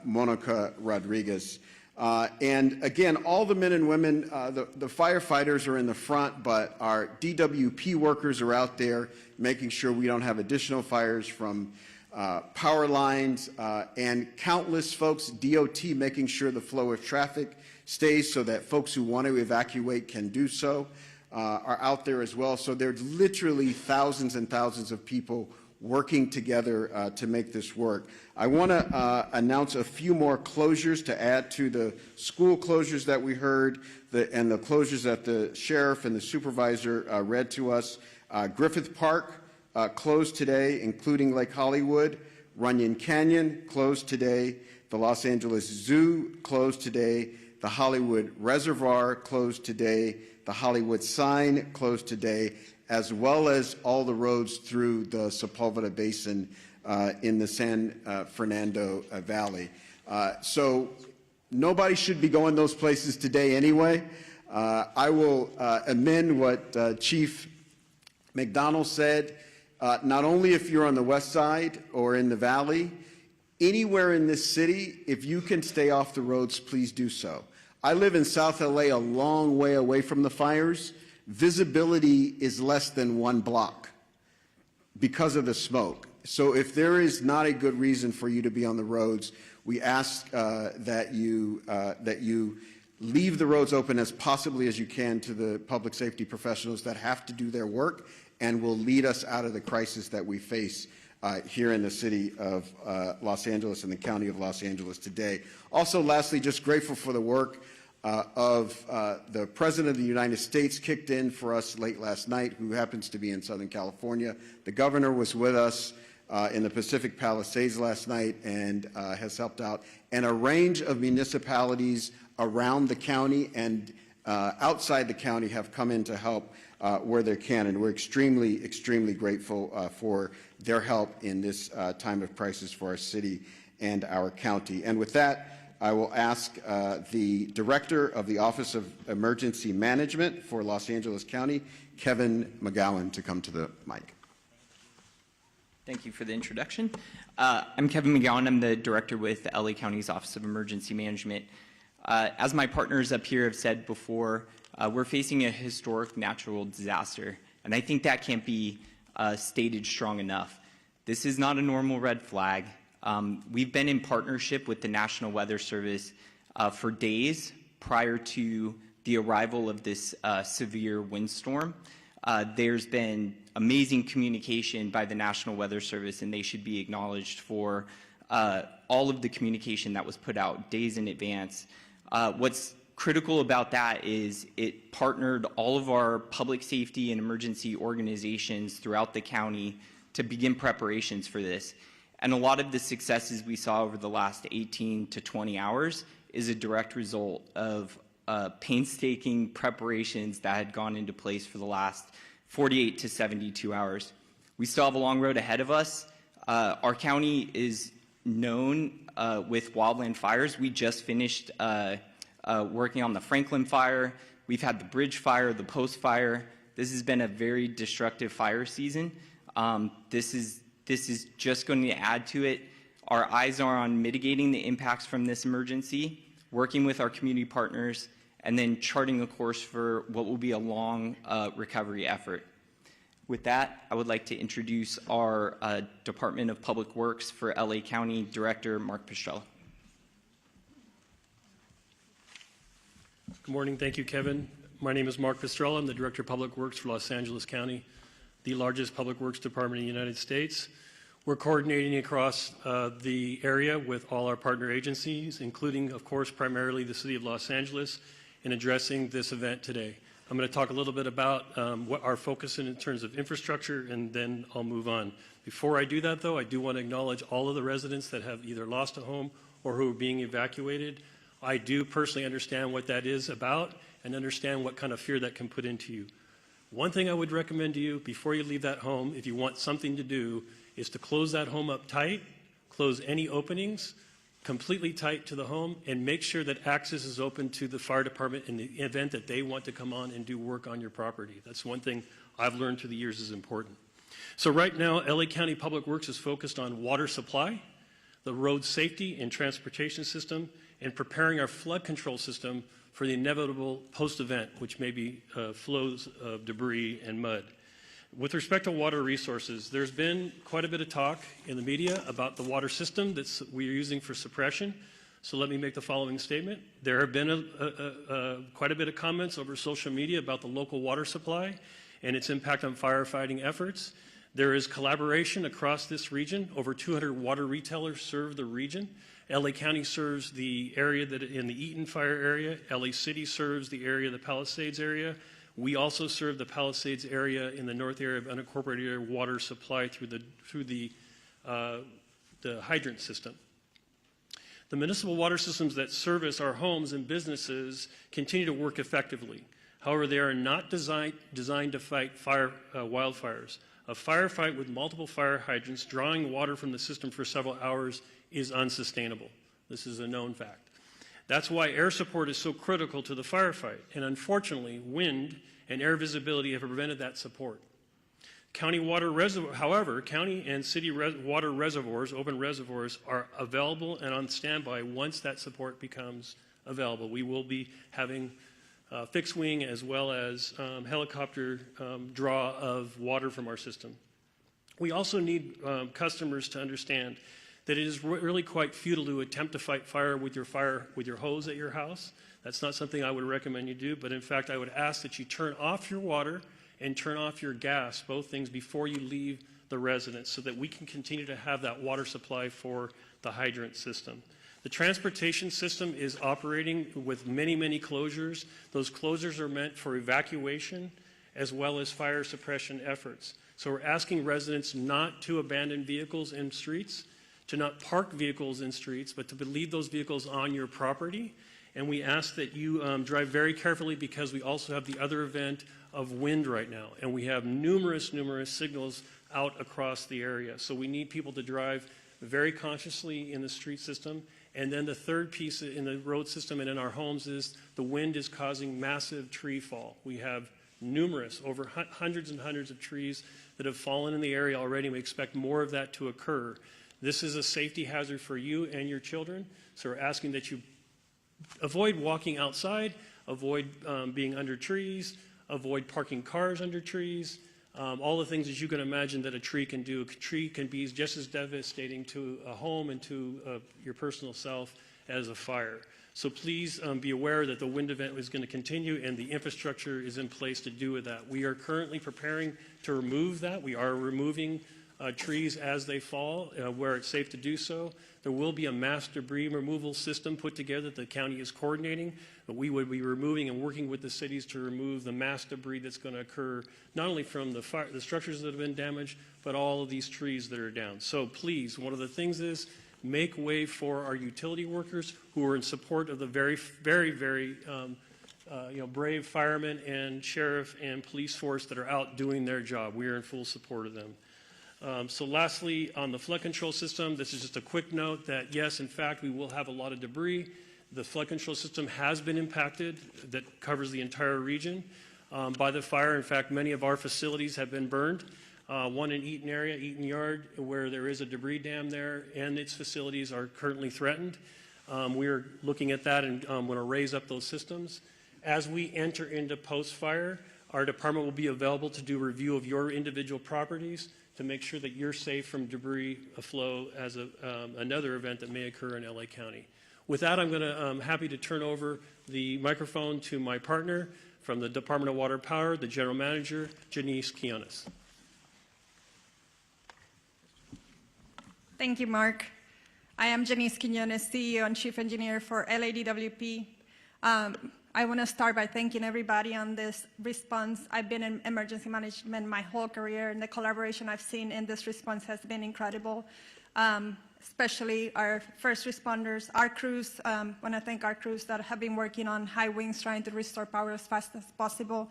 Monica Rodriguez. And again, all the men and women, the firefighters are in the front, but our DWP workers are out there making sure we don't have additional fires from power lines, and countless folks, DOT, making sure the flow of traffic stays so that folks who want to evacuate can do so, are out there as well. So there's literally thousands and thousands of people working together to make this work. I want to announce a few more closures to add to the school closures that we heard and the closures that the sheriff and the supervisor read to us. Griffith Park closed today, including Lake Hollywood. Runyon Canyon closed today. The Los Angeles Zoo closed today. The Hollywood Reservoir closed today. The Hollywood Sign closed today, as well as all the roads through the Sepulveda Basin in the San Fernando Valley. So nobody should be going those places today anyway. I will amend what Chief McDonald said. Not only if you're on the west side or in the valley, anywhere in this city, if you can stay off the roads, please do so. I live in South LA, a long way away from the fires. Visibility is less than 1 block because of the smoke. So if there is not a good reason for you to be on the roads, we ask that you leave the roads open as possibly as you can to the public safety professionals that have to do their work and will lead us out of the crisis that we face here in the city of Los Angeles and the county of Los Angeles today. Also, lastly, just grateful for the work of the President of the United States, kicked in for us late last night, who happens to be in Southern California. The governor was with us in the Pacific Palisades last night and has helped out. And a range of municipalities around the county and outside the county have come in to help where they can. And we're extremely, extremely grateful for their help in this time of crisis for our city and our county. And with that, I will ask the Director of the Office of Emergency Management for Los Angeles County, Kevin McGowan, to come to the mic. Thank you for the introduction. I'm Kevin McGowan. I'm the Director with the LA County's Office of Emergency Management. As my partners up here have said before, we're facing a historic natural disaster, and I think that can't be stated strong enough. This is not a normal red flag. We've been in partnership with the National Weather Service for days prior to the arrival of this severe windstorm. There's been amazing communication by the National Weather Service, and they should be acknowledged for all of the communication that was put out days in advance. What's critical about that is it partnered all of our public safety and emergency organizations throughout the county to begin preparations for this. And a lot of the successes we saw over the last 18 to 20 hours is a direct result of painstaking preparations that had gone into place for the last 48 to 72 hours. We still have a long road ahead of us. Our county is known with wildland fires. We just finished working on the Franklin fire. We've had the Bridge fire, the Post fire. This has been a very destructive fire season. This is just going to add to it. Our eyes are on mitigating the impacts from this emergency, working with our community partners, and then charting a course for what will be a long recovery effort. With that, I would like to introduce our Department of Public Works for LA County Director, Mark Pistrella. Good morning. Thank you, Kevin. My name is Mark Pistrella. I'm the Director of Public Works for Los Angeles County, the largest public works department in the United States. We're coordinating across the area with all our partner agencies, including, of course, primarily the City of Los Angeles, in addressing this event today. I'm going to talk a little bit about what our focus in terms of infrastructure, and then I'll move on. Before I do that, though, I do want to acknowledge all of the residents that have either lost a home or who are being evacuated. I do personally understand what that is about and understand what kind of fear that can put into you. One thing I would recommend to you before you leave that home, if you want something to do, is to close that home up tight, close any openings, completely tight to the home, and make sure that access is open to the fire department in the event that they want to come on and do work on your property. That's one thing I've learned through the years is important. So right now, LA County Public Works is focused on water supply, the road safety and transportation system, and preparing our flood control system for the inevitable post-event, which may be flows of debris and mud. With respect to water resources, there's been quite a bit of talk in the media about the water system that we're using for suppression. So let me make the following statement. There have been quite a bit of comments over social media about the local water supply and its impact on firefighting efforts. There is collaboration across this region. Over 200 water retailers serve the region. LA County serves the area that in the Eaton fire area. LA City serves the area, the Palisades area. We also serve the Palisades area in the north area of unincorporated area water supply through the hydrant system. The municipal water systems that service our homes and businesses continue to work effectively. However, they are not designed to fight wildfires. A firefight with multiple fire hydrants drawing water from the system for several hours is unsustainable. This is a known fact. That's why air support is so critical to the firefight, and unfortunately, wind and air visibility have prevented that support. County water reservoir, however, county and city water reservoirs, open reservoirs, are available and on standby once that support becomes available. We will be having fixed wing as well as helicopter draw of water from our system. We also need customers to understand that it is really quite futile to attempt to fight fire with your hose at your house. That's not something I would recommend you do, but in fact I would ask that you turn off your water and turn off your gas, both things, before you leave the residence so that we can continue to have that water supply for the hydrant system. The transportation system is operating with many, many closures. Those closures are meant for evacuation as well as fire suppression efforts. So we're asking residents not to abandon vehicles in streets, to not park vehicles in streets, but to leave those vehicles on your property. And we ask that you drive very carefully because we also have the other event of wind right now. And we have numerous signals out across the area. So we need people to drive very consciously in the street system. And then the third piece in the road system and in our homes is the wind is causing massive tree fall. We have numerous, over hundreds and hundreds of trees that have fallen in the area already. We expect more of that to occur. This is a safety hazard for you and your children, so we're asking that you avoid walking outside, avoid being under trees, avoid parking cars under trees, all the things that you can imagine that a tree can do. A tree can be just as devastating to a home and to your personal self as a fire. So please be aware that the wind event is going to continue and the infrastructure is in place to do with that. We are currently preparing to remove that. We are removing trees as they fall where it's safe to do so. There will be a mass debris removal system put together that the county is coordinating, but we would be removing and working with the cities to remove the mass debris that's going to occur not only from the structures that have been damaged, but all of these trees that are down. So please, one of the things is make way for our utility workers who are in support of the very brave firemen and sheriff and police force that are out doing their job. We are in full support of them. So lastly, on the flood control system, this is just a quick note that yes, in fact, we will have a lot of debris. The flood control system has been impacted, that covers the entire region, by the fire. In fact, many of our facilities have been burned. One in Eaton area, Eaton Yard, where there is a debris dam there, and its facilities are currently threatened. We are looking at that and going to raise up those systems. As we enter into post-fire, our department will be available to do a review of your individual properties to make sure that you're safe from debris flow as another event that may occur in LA County. With that, I'm going to happy to turn over the microphone to my partner from the Department of Water Power, the General Manager, Janice Quiones. Thank you, Mark. I am Janice Quinones, CEO and Chief Engineer for LADWP. I want to start by thanking everybody on this response. I've been in emergency management my whole career, and the collaboration I've seen in this response has been incredible, especially our first responders, our crews. I want to thank our crews that have been working on high winds trying to restore power as fast as possible,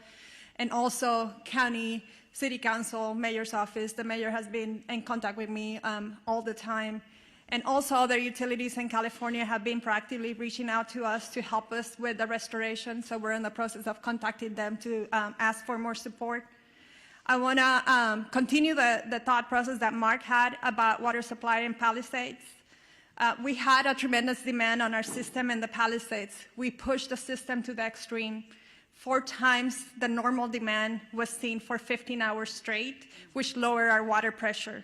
and also county, city council, mayor's office. The mayor has been in contact with me all the time. And also other utilities in California have been proactively reaching out to us to help us with the restoration. So we're in the process of contacting them to ask for more support. I want to continue the thought process that Mark had about water supply in Palisades. We had a tremendous demand on our system in the Palisades. We pushed the system to the extreme. 4 times the normal demand was seen for 15 hours straight, which lowered our water pressure.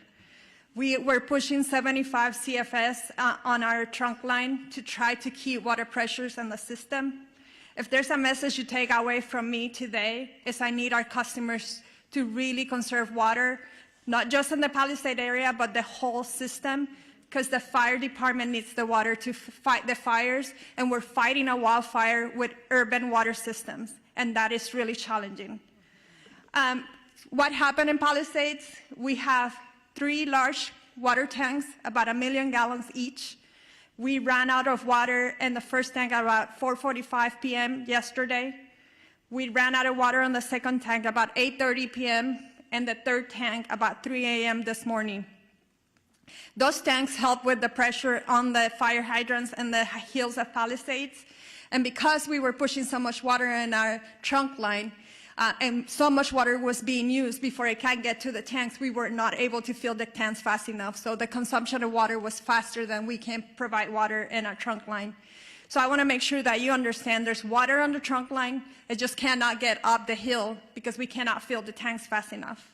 We were pushing 75 CFS on our trunk line to try to keep water pressures in the system. If there's a message you take away from me today, is I need our customers to really conserve water, not just in the Palisade area, but the whole system, because the fire department needs the water to fight the fires, and we're fighting a wildfire with urban water systems, and that is really challenging. What happened in Palisades? We have 3 large water tanks, about 1 million gallons each. We ran out of water in the first tank at about 4:45 p.m. yesterday. We ran out of water on the second tank about 8:30 p.m. and the third tank about 3 a.m. this morning. Those tanks help with the pressure on the fire hydrants and the hills of Palisades. And because we were pushing so much water in our trunk line, and so much water was being used before it can get to the tanks, we were not able to fill the tanks fast enough. So the consumption of water was faster than we can provide water in our trunk line. So I want to make sure that you understand there's water on the trunk line. It just cannot get up the hill because we cannot fill the tanks fast enough.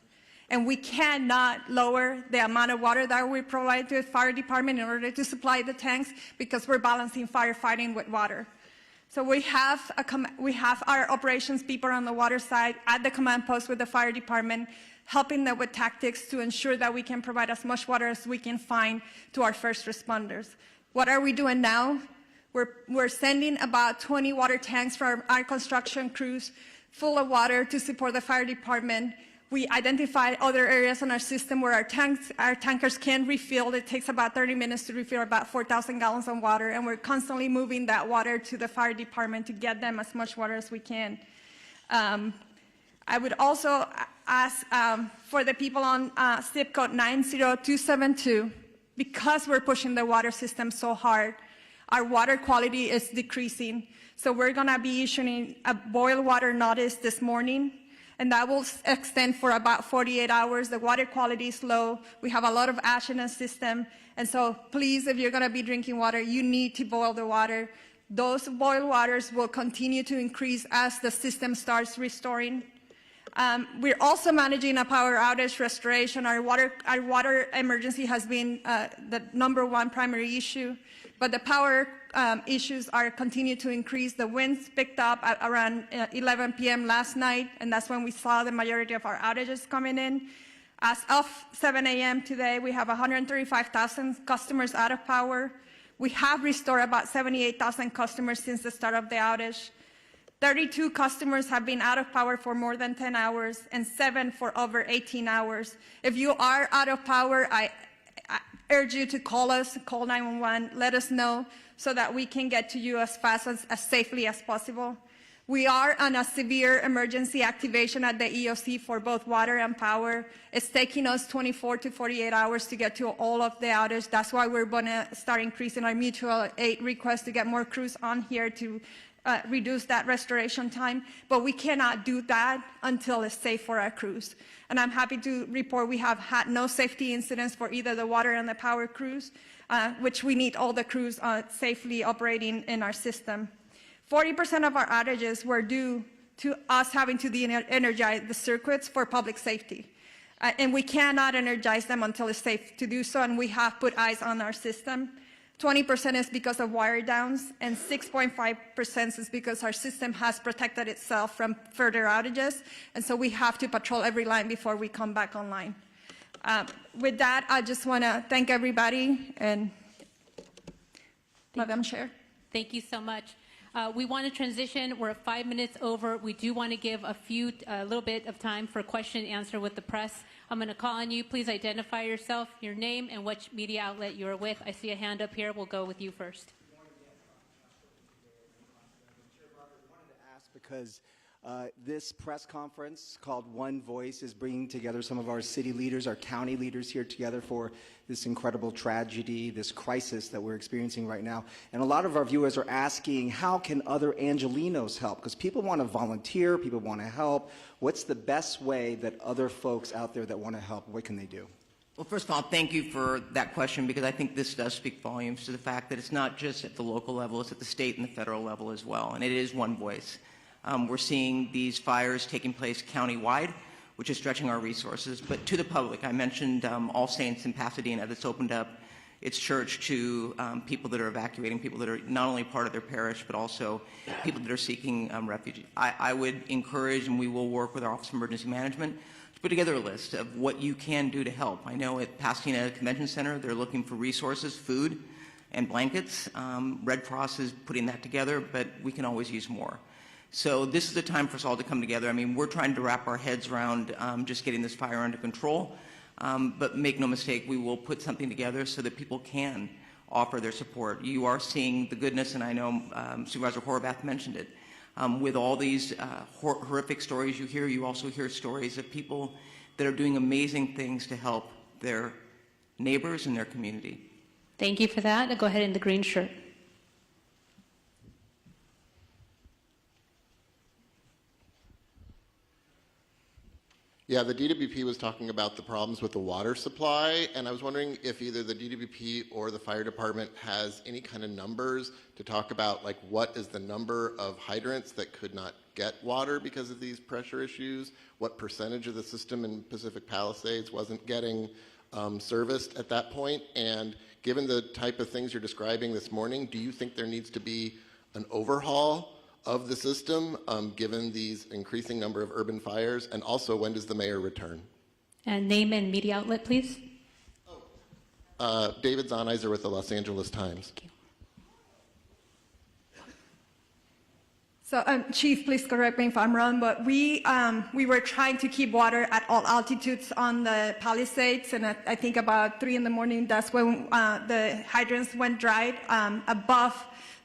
And we cannot lower the amount of water that we provide to the fire department in order to supply the tanks because we're balancing firefighting with water. So we have our operations people on the water side at the command post with the fire department, helping them with tactics to ensure that we can provide as much water as we can find to our first responders. What are we doing now? We're sending about 20 water tanks for our construction crews full of water to support the fire department. We identified other areas in our system where our tankers can refill. It takes about 30 minutes to refill about 4,000 gallons of water, and we're constantly moving that water to the fire department to get them as much water as we can. I would also ask for the people on zip code 90272, because we're pushing the water system so hard, our water quality is decreasing. So we're going to be issuing a boil water notice this morning, and that will extend for about 48 hours. The water quality is low. We have a lot of ash in the system. And so please, if you're going to be drinking water, you need to boil the water. Those boil waters will continue to increase as the system starts restoring. We're also managing a power outage restoration. Our water emergency has been the #1 primary issue, but the power issues are continue to increase. The winds picked up at around 11 p.m. last night, and that's when we saw the majority of our outages coming in. As of 7 a.m. today, we have 135,000 customers out of power. We have restored about 78,000 customers since the start of the outage. 32 customers have been out of power for more than 10 hours and 7 for over 18 hours. If you are out of power, I urge you to call us, call 911, let us know so that we can get to you as fast as safely as possible. We are on a severe emergency activation at the EOC for both water and power. It's taking us 24 to 48 hours to get to all of the outage. That's why we're going to start increasing our mutual aid request to get more crews on here to reduce that restoration time. But we cannot do that until it's safe for our crews. And I'm happy to report we have had no safety incidents for either the water and the power crews, which we need all the crews safely operating in our system. 40% of our outages were due to us having to de-energize the circuits for public safety. And we cannot energize them until it's safe to do so, and we have put eyes on our system. 20% is because of wire downs, and 6.5% is because our system has protected itself from further outages, and so we have to patrol every line before we come back online. With that, I just want to thank everybody, and Madam Chair. Thank you so much. We want to transition. We're 5 minutes over. We do want to give a little bit of time for question and answer with the press. I'm going to call on you. Please identify yourself, your name, and which media outlet you're with. I see a hand up here. We'll go with you first. Because this press conference called One Voice is bringing together some of our city leaders, our county leaders here together for this incredible tragedy, this crisis that we're experiencing right now. And a lot of our viewers are asking, how can other Angelenos help? Because people want to volunteer, people want to help. What's the best way that other folks out there that want to help, what can they do? Well, first of all, thank you for that question, because I think this does speak volumes to the fact that it's not just at the local level, it's at the state and the federal level as well, and it is one voice. We're seeing these fires taking place countywide, which is stretching our resources. But to the public, I mentioned All Saints in Pasadena that's opened up its church to people that are evacuating, people that are not only part of their parish, but also people that are seeking refuge. I would encourage, and we will work with our Office of Emergency Management, to put together a list of what you can do to help. I know at Pasadena Convention Center, they're looking for resources, food, and blankets. Red Cross is putting that together, but we can always use more. So this is the time for us all to come together. I mean, we're trying to wrap our heads around just getting this fire under control, but make no mistake, we will put something together so that people can offer their support. You are seeing the goodness, and I know Supervisor Horvath mentioned it. With all these horrific stories you hear, you also hear stories of people that are doing amazing things to help their neighbors and their community. Thank you for that. I'll go ahead in the green shirt. Yeah, the DWP was talking about the problems with the water supply, and I was wondering if either the DWP or the fire department has any kind of numbers to talk about, like what is the number of hydrants that could not get water because of these pressure issues, what percentage of the system in Pacific Palisades wasn't getting serviced at that point, and given the type of things you're describing this morning, do you think there needs to be an overhaul of the system, given these increasing number of urban fires? And also, when does the mayor return? And name and media outlet, please. David Zahniser with the Los Angeles Times. Thank you. So, Chief, please correct me if I'm wrong, but we were trying to keep water at all altitudes on the Palisades, and I think about 3 in the morning, that's when the hydrants went dry above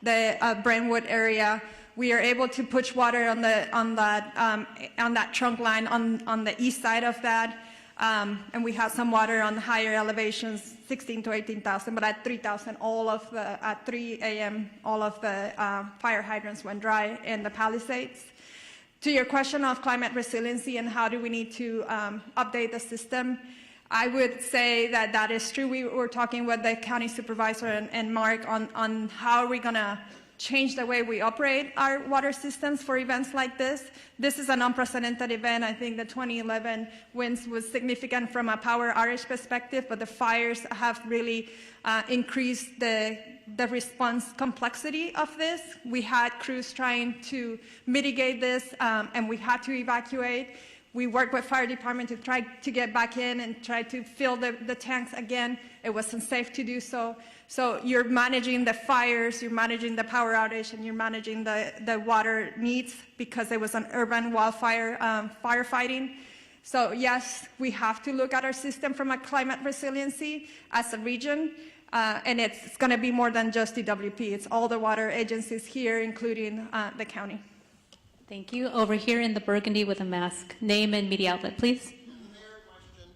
the Brentwood area. We are able to push water on that trunk line on the east side of that, and we have some water on the higher elevations, 16 to 18,000. But at 3,000, at 3 a.m., all of the fire hydrants went dry in the Palisades. To your question of climate resiliency and how do we need to update the system, I would say that is true. We were talking with the county supervisor and Mark on how are we going to change the way we operate our water systems for events like this. This is an unprecedented event. I think the 2011 winds was significant from a power outage perspective, but the fires have really increased the response complexity of this. We had crews trying to mitigate this, and we had to evacuate. We worked with fire department to try to get back in and try to fill the tanks again. It wasn't safe to do so. So you're managing the fires, you're managing the power outage, and you're managing the water needs because it was an urban wildfire firefighting. So yes, we have to look at our system from a climate resiliency as a region. And it's going to be more than just DWP. It's all the water agencies here, including the county. Thank you. Over here in the burgundy with a mask. Name and media outlet, please.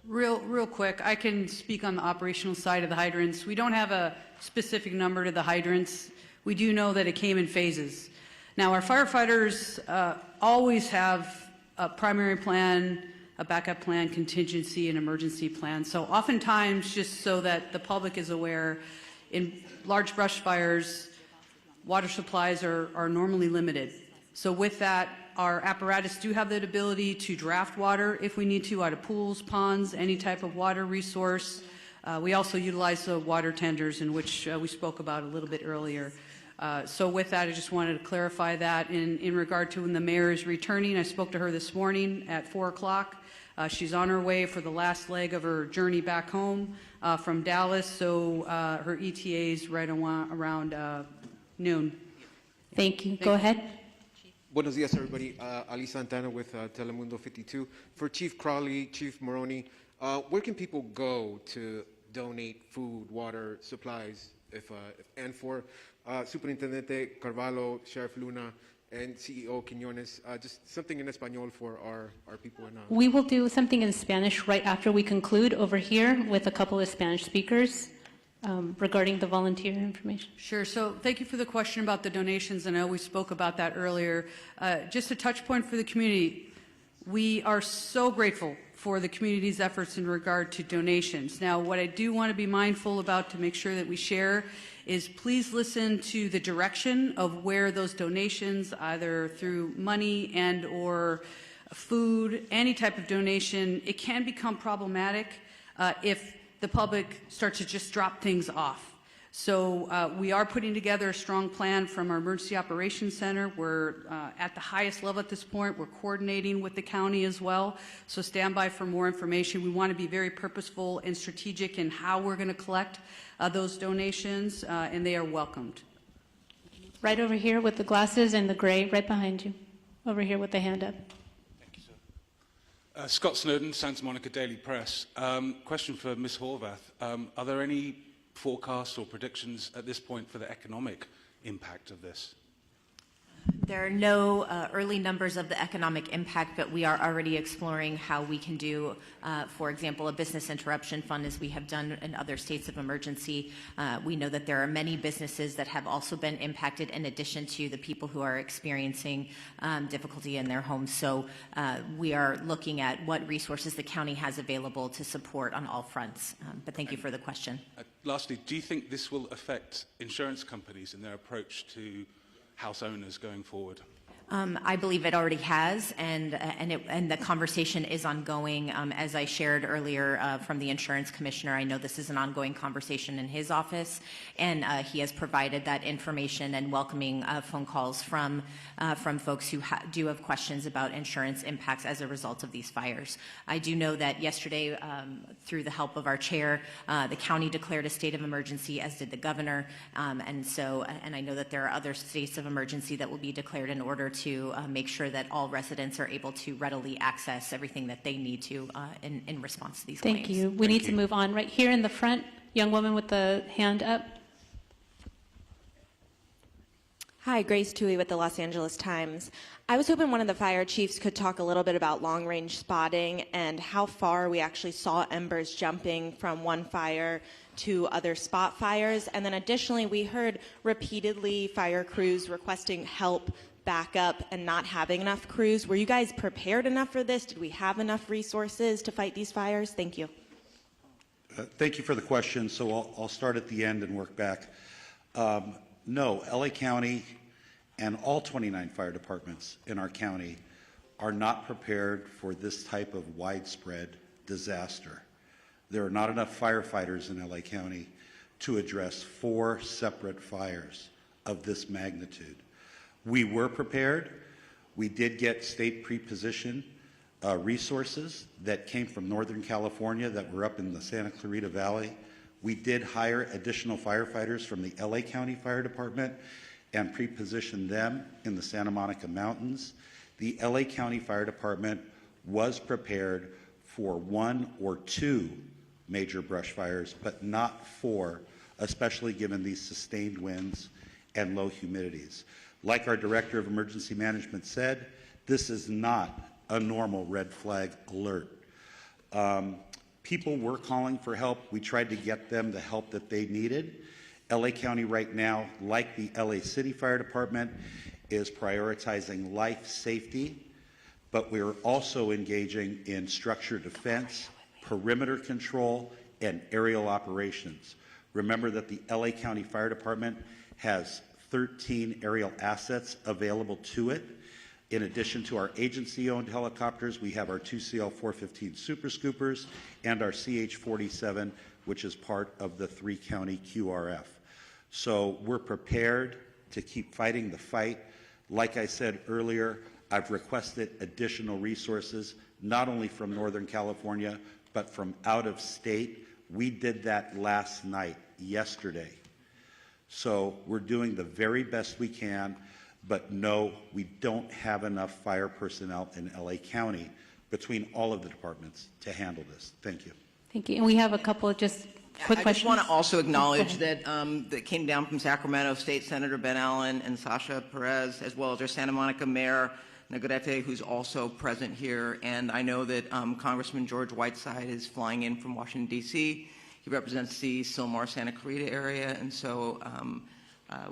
Real quick, I can speak on the operational side of the hydrants. We don't have a specific number to the hydrants. We do know that it came in phases. Now, our firefighters always have a primary plan, a backup plan, contingency, and emergency plan. So oftentimes, just so that the public is aware, in large brush fires, water supplies are normally limited. So with that, our apparatus do have the ability to draft water if we need to out of pools, ponds, any type of water resource. We also utilize the water tenders, in which we spoke about a little bit earlier. So with that, I just wanted to clarify that. In regard to when the mayor is returning, I spoke to her this morning at 4 o'clock. She's on her way for the last leg of her journey back home from Dallas, so her ETA is right around noon. Thank you. Go ahead. Buenos días, everybody. Ali Santana with Telemundo 52. For Chief Crowley, Chief Maroney, where can people go to donate food, water, supplies, and for Superintendente Carvalho, Sheriff Luna, and CEO Quiñones, just something in Espanol for our people in We will do something in Spanish right after we conclude over here with a couple of Spanish speakers regarding the volunteer information. Sure. So thank you for the question about the donations. I know we spoke about that earlier. Just a touch point for the community. We are so grateful for the community's efforts in regard to donations. Now, what I do want to be mindful about to make sure that we share is please listen to the direction of where those donations, either through money and or food, any type of donation, it can become problematic if the public starts to just drop things off. So we are putting together a strong plan from our Emergency Operations Center. We're at the highest level at this point. We're coordinating with the county as well. So stand by for more information. We want to be very purposeful and strategic in how we're going to collect those donations, and they are welcomed. Right over here with the glasses and the gray, right behind you. Over here with the hand up. Thank you, sir. Scott Snowden, Santa Monica Daily Press. Question for Ms. Horvath. Are there any forecasts or predictions at this point for the economic impact of this? There are no early numbers of the economic impact, but we are already exploring how we can do, for example, a business interruption fund, as we have done in other states of emergency. We know that there are many businesses that have also been impacted, in addition to the people who are experiencing difficulty in their homes. So we are looking at what resources the county has available to support on all fronts. But thank you for the question. Lastly, do you think this will affect insurance companies in their approach to house owners going forward? I believe it already has, and the conversation is ongoing. As I shared earlier from the insurance commissioner, I know this is an ongoing conversation in his office, and he has provided that information and welcoming phone calls from folks who do have questions about insurance impacts as a result of these fires. I do know that yesterday, through the help of our chair, the county declared a state of emergency, as did the governor, and I know that there are other states of emergency that will be declared in order to make sure that all residents are able to readily access everything that they need to in response to these claims. Thank you. We need to move on. Right here in the front, young woman with the hand up. Hi, Grace Tui with the Los Angeles Times. I was hoping one of the fire chiefs could talk a little bit about long-range spotting and how far we actually saw embers jumping from one fire to other spot fires. And then additionally, we heard repeatedly fire crews requesting help, backup, and not having enough crews. Were you guys prepared enough for this? Did we have enough resources to fight these fires? Thank you. Thank you for the question. So I'll start at the end and work back. No, LA County and all 29 fire departments in our county are not prepared for this type of widespread disaster. There are not enough firefighters in LA County to address 4 separate fires of this magnitude. We were prepared. We did get state pre-position resources that came from Northern California that were up in the Santa Clarita Valley. We did hire additional firefighters from the LA County Fire Department and pre-position them in the Santa Monica Mountains. The LA County Fire Department was prepared for 1 or 2 major brush fires, but not 4, especially given these sustained winds and low humidities. Like our Director of Emergency Management said, this is not a normal red flag alert. People were calling for help. We tried to get them the help that they needed. LA County right now, like the LA City Fire Department, is prioritizing life safety, but we're also engaging in structure defense, perimeter control, and aerial operations. Remember that the LA County Fire Department has 13 aerial assets available to it. In addition to our agency-owned helicopters, we have our 2 CL-415 Super Scoopers and our CH-47, which is part of the 3-county QRF. So we're prepared to keep fighting the fight. Like I said earlier, I've requested additional resources, not only from Northern California, but from out of state. We did that last night, yesterday. So we're doing the very best we can. But no, we don't have enough fire personnel in LA County between all of the departments to handle this. Thank you. Thank you. And we have a couple of just quick I questions. just want to also acknowledge that that came down from Sacramento State Senator Ben Allen and Sasha Perez, as well as our Santa Monica Mayor Negrete, who's also present here. And I know that Congressman George Whiteside is flying in from Washington, D.C. He represents the Sylmar-Santa Clarita area, and so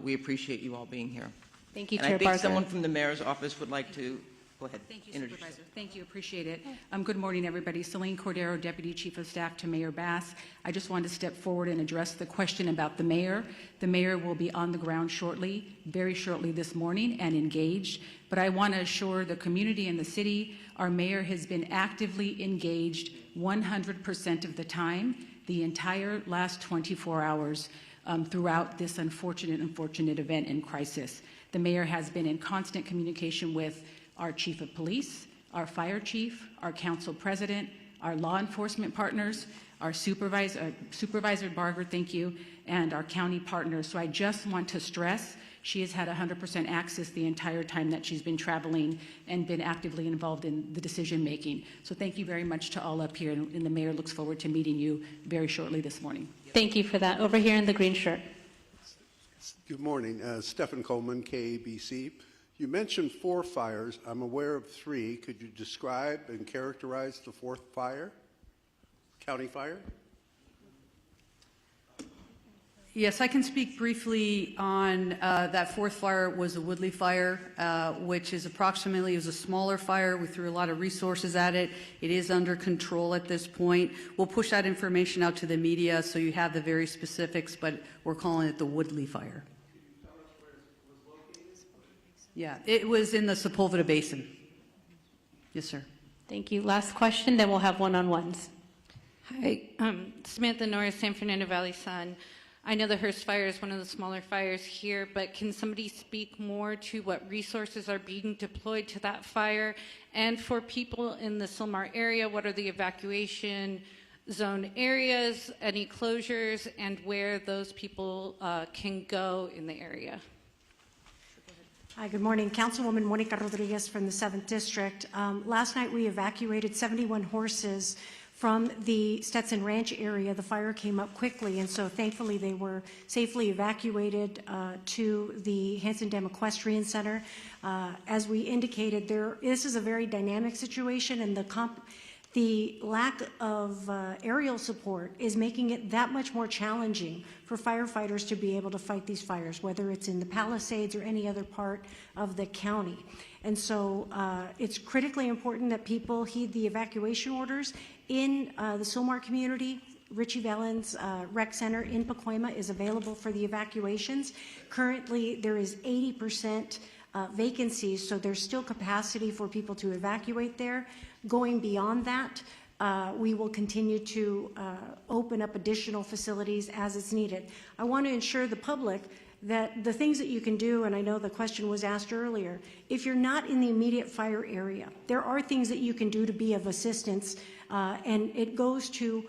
we appreciate you all being here. Thank you, And Chair I think Barker. someone from the mayor's office would like to go ahead. Thank you, introduce Supervisor. Thank you. Appreciate it. Good morning, everybody. Celine Cordero, Deputy Chief of Staff to Mayor Bass. I just wanted to step forward and address the question about the mayor. The mayor will be on the ground shortly, very shortly this morning, and engaged. But I want to assure the community and the city, our mayor has been actively engaged 100% of the time, the entire last 24 hours throughout this unfortunate event and crisis. The mayor has been in constant communication with our chief of police, our fire chief, our council president, our law enforcement partners, our Supervisor Barger, thank you, and our county partners. So I just want to stress she has had 100% access the entire time that she's been traveling and been actively involved in the decision making. So thank you very much to all up here, and the mayor looks forward to meeting you very shortly this morning. Thank you for that. Over here in the green shirt. Good morning. Stephen Coleman, KABC. You mentioned 4 fires. I'm aware of 3. Could you describe and characterize the 4th fire? County fire? Yes, I can speak briefly on that 4th fire was a Woodley fire, which is approximately, it was a smaller fire. We threw a lot of resources at it. It is under control at this point. We'll push that information out to the media so you have the very specifics, but we're calling it the Woodley fire. Yeah, it was in the Sepulveda Basin. Yes, sir. Thank you. Last question, then we'll have one-on-ones. Hi, Samantha Norris, San Fernando Valley Sun. I know the Hearst fire is one of the smaller fires here, but can somebody speak more to what resources are being deployed to that fire? And for people in the Sylmar area, what are the evacuation zone areas, any closures, and where those people can go in the area? Hi, good morning. Councilwoman Monica Rodriguez from the 7th District. Last night we evacuated 71 horses from the Stetson Ranch area. The fire came up quickly, and so thankfully they were safely evacuated to the Hanson Dam Equestrian Center. As we indicated, this is a very dynamic situation, and the lack of aerial support is making it that much more challenging for firefighters to be able to fight these fires, whether it's in the Palisades or any other part of the county. And so it's critically important that people heed the evacuation orders in the Sylmar community. Richie Valens Rec Center in Pacoima is available for the evacuations. Currently, there is 80% vacancies, so there's still capacity for people to evacuate there. Going beyond that, we will continue to open up additional facilities as it's needed. I want to ensure the public that the things that you can do, and I know the question was asked earlier, if you're not in the immediate fire area, there are things that you can do to be of assistance, and it goes to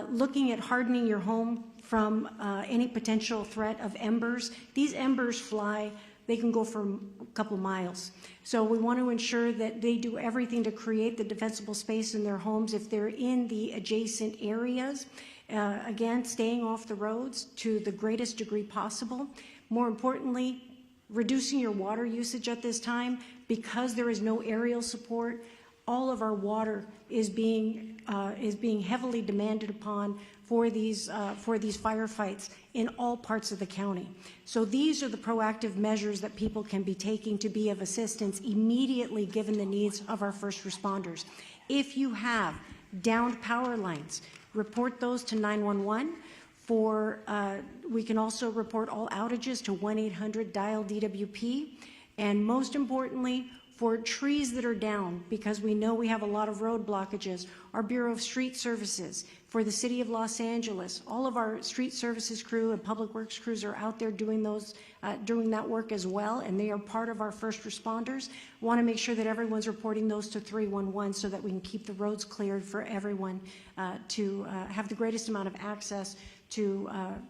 looking at hardening your home from any potential threat of embers. These embers fly. They can go for a couple miles. So we want to ensure that they do everything to create the defensible space in their homes if they're in the adjacent areas. Again, staying off the roads to the greatest degree possible. More importantly, reducing your water usage at this time. Because there is no aerial support, all of our water is being heavily demanded upon for these firefights in all parts of the county. So these are the proactive measures that people can be taking to be of assistance immediately given the needs of our first responders. If you have downed power lines, report those to 911. We can also report all outages to 1-800-DIAL-DWP. And most importantly, for trees that are down, because we know we have a lot of road blockages, our Bureau of Street Services, for the City of Los Angeles, all of our street services crew and public works crews are out there doing that work as well, and they are part of our first responders. We want to make sure that everyone's reporting those to 311 so that we can keep the roads cleared for everyone to have the greatest amount of access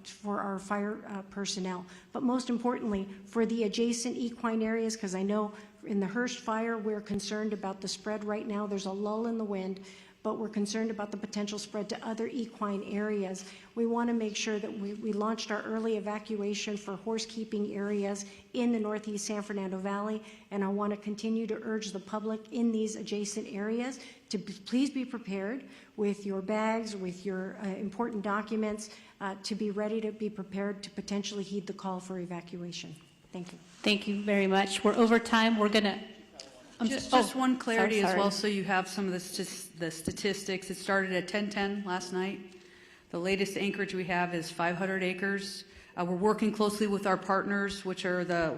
for our fire personnel. But most importantly, for the adjacent equine areas, because I know in the Hearst fire, we're concerned about the spread right now. There's a lull in the wind, but we're concerned about the potential spread to other equine areas. We want to make sure that we launched our early evacuation for horse keeping areas in the Northeast San Fernando Valley, and I want to continue to urge the public in these adjacent areas to please be prepared with your bags, with your important documents, to be ready to be prepared to potentially heed the call for evacuation. Thank you. Thank you very much. We're over time. We're going to... Just one clarity as well, so you have some of the statistics. It started at 10:10 last night. The latest acreage we have is 500 acres. We're working closely with our partners, which are the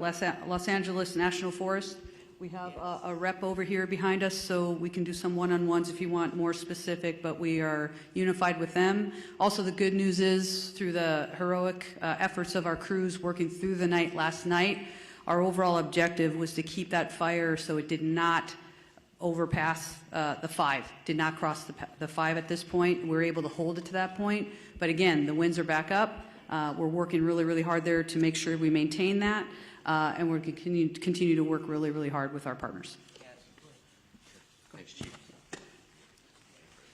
Los Angeles National Forest. We have a rep over here behind us, so we can do some one-on-ones if you want more specific, but we are unified with them. Also, the good news is, through the heroic efforts of our crews working through the night last night, our overall objective was to keep that fire so it did not overpass the 5, did not cross the 5 at this point. We were able to hold it to that point. But again, the winds are back up. We're working really, really hard there to make sure we maintain that. And we're going to continue to work really, really hard with our partners. Thanks, Chief.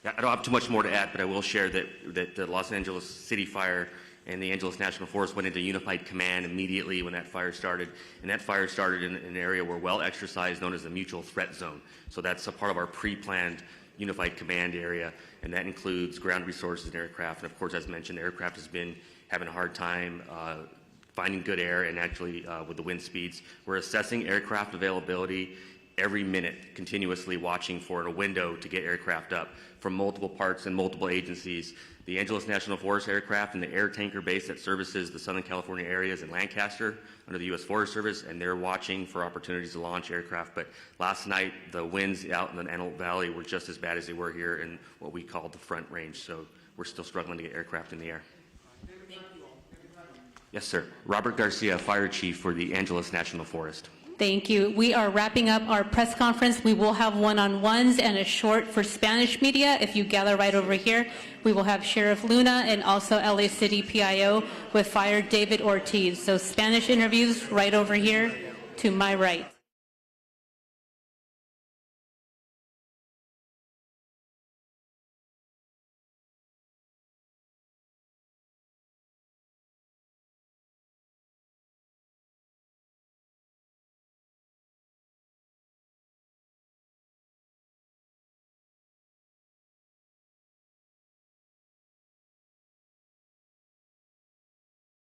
Yeah, I don't have too much more to add, but I will share that the Los Angeles City Fire and the Angeles National Forest went into unified command immediately when that fire started. And that fire started in an area we're well exercised, known as the mutual threat zone. So that's a part of our pre-planned unified command area, and that includes ground resources and aircraft. And of course, as mentioned, the aircraft has been having a hard time finding good air, and actually with the wind speeds. We're assessing aircraft availability every minute, continuously watching for a window to get aircraft up from multiple parts and multiple agencies. The Angeles National Forest aircraft and the air tanker base that services the Southern California areas in Lancaster under the U.S. Forest Service, and they're watching for opportunities to launch aircraft. But last night, the winds out in the Antelope Valley were just as bad as they were here in what we call the Front Range. So we're still struggling to get aircraft in the air. Yes, sir. Robert Garcia, Fire Chief for the Angeles National Forest. Thank you. We are wrapping up our press conference. We will have one-on-ones and a short for Spanish media. If you gather right over here, we will have Sheriff Luna and also LA City PIO with Fire David Ortiz. So Spanish interviews right over here to my right.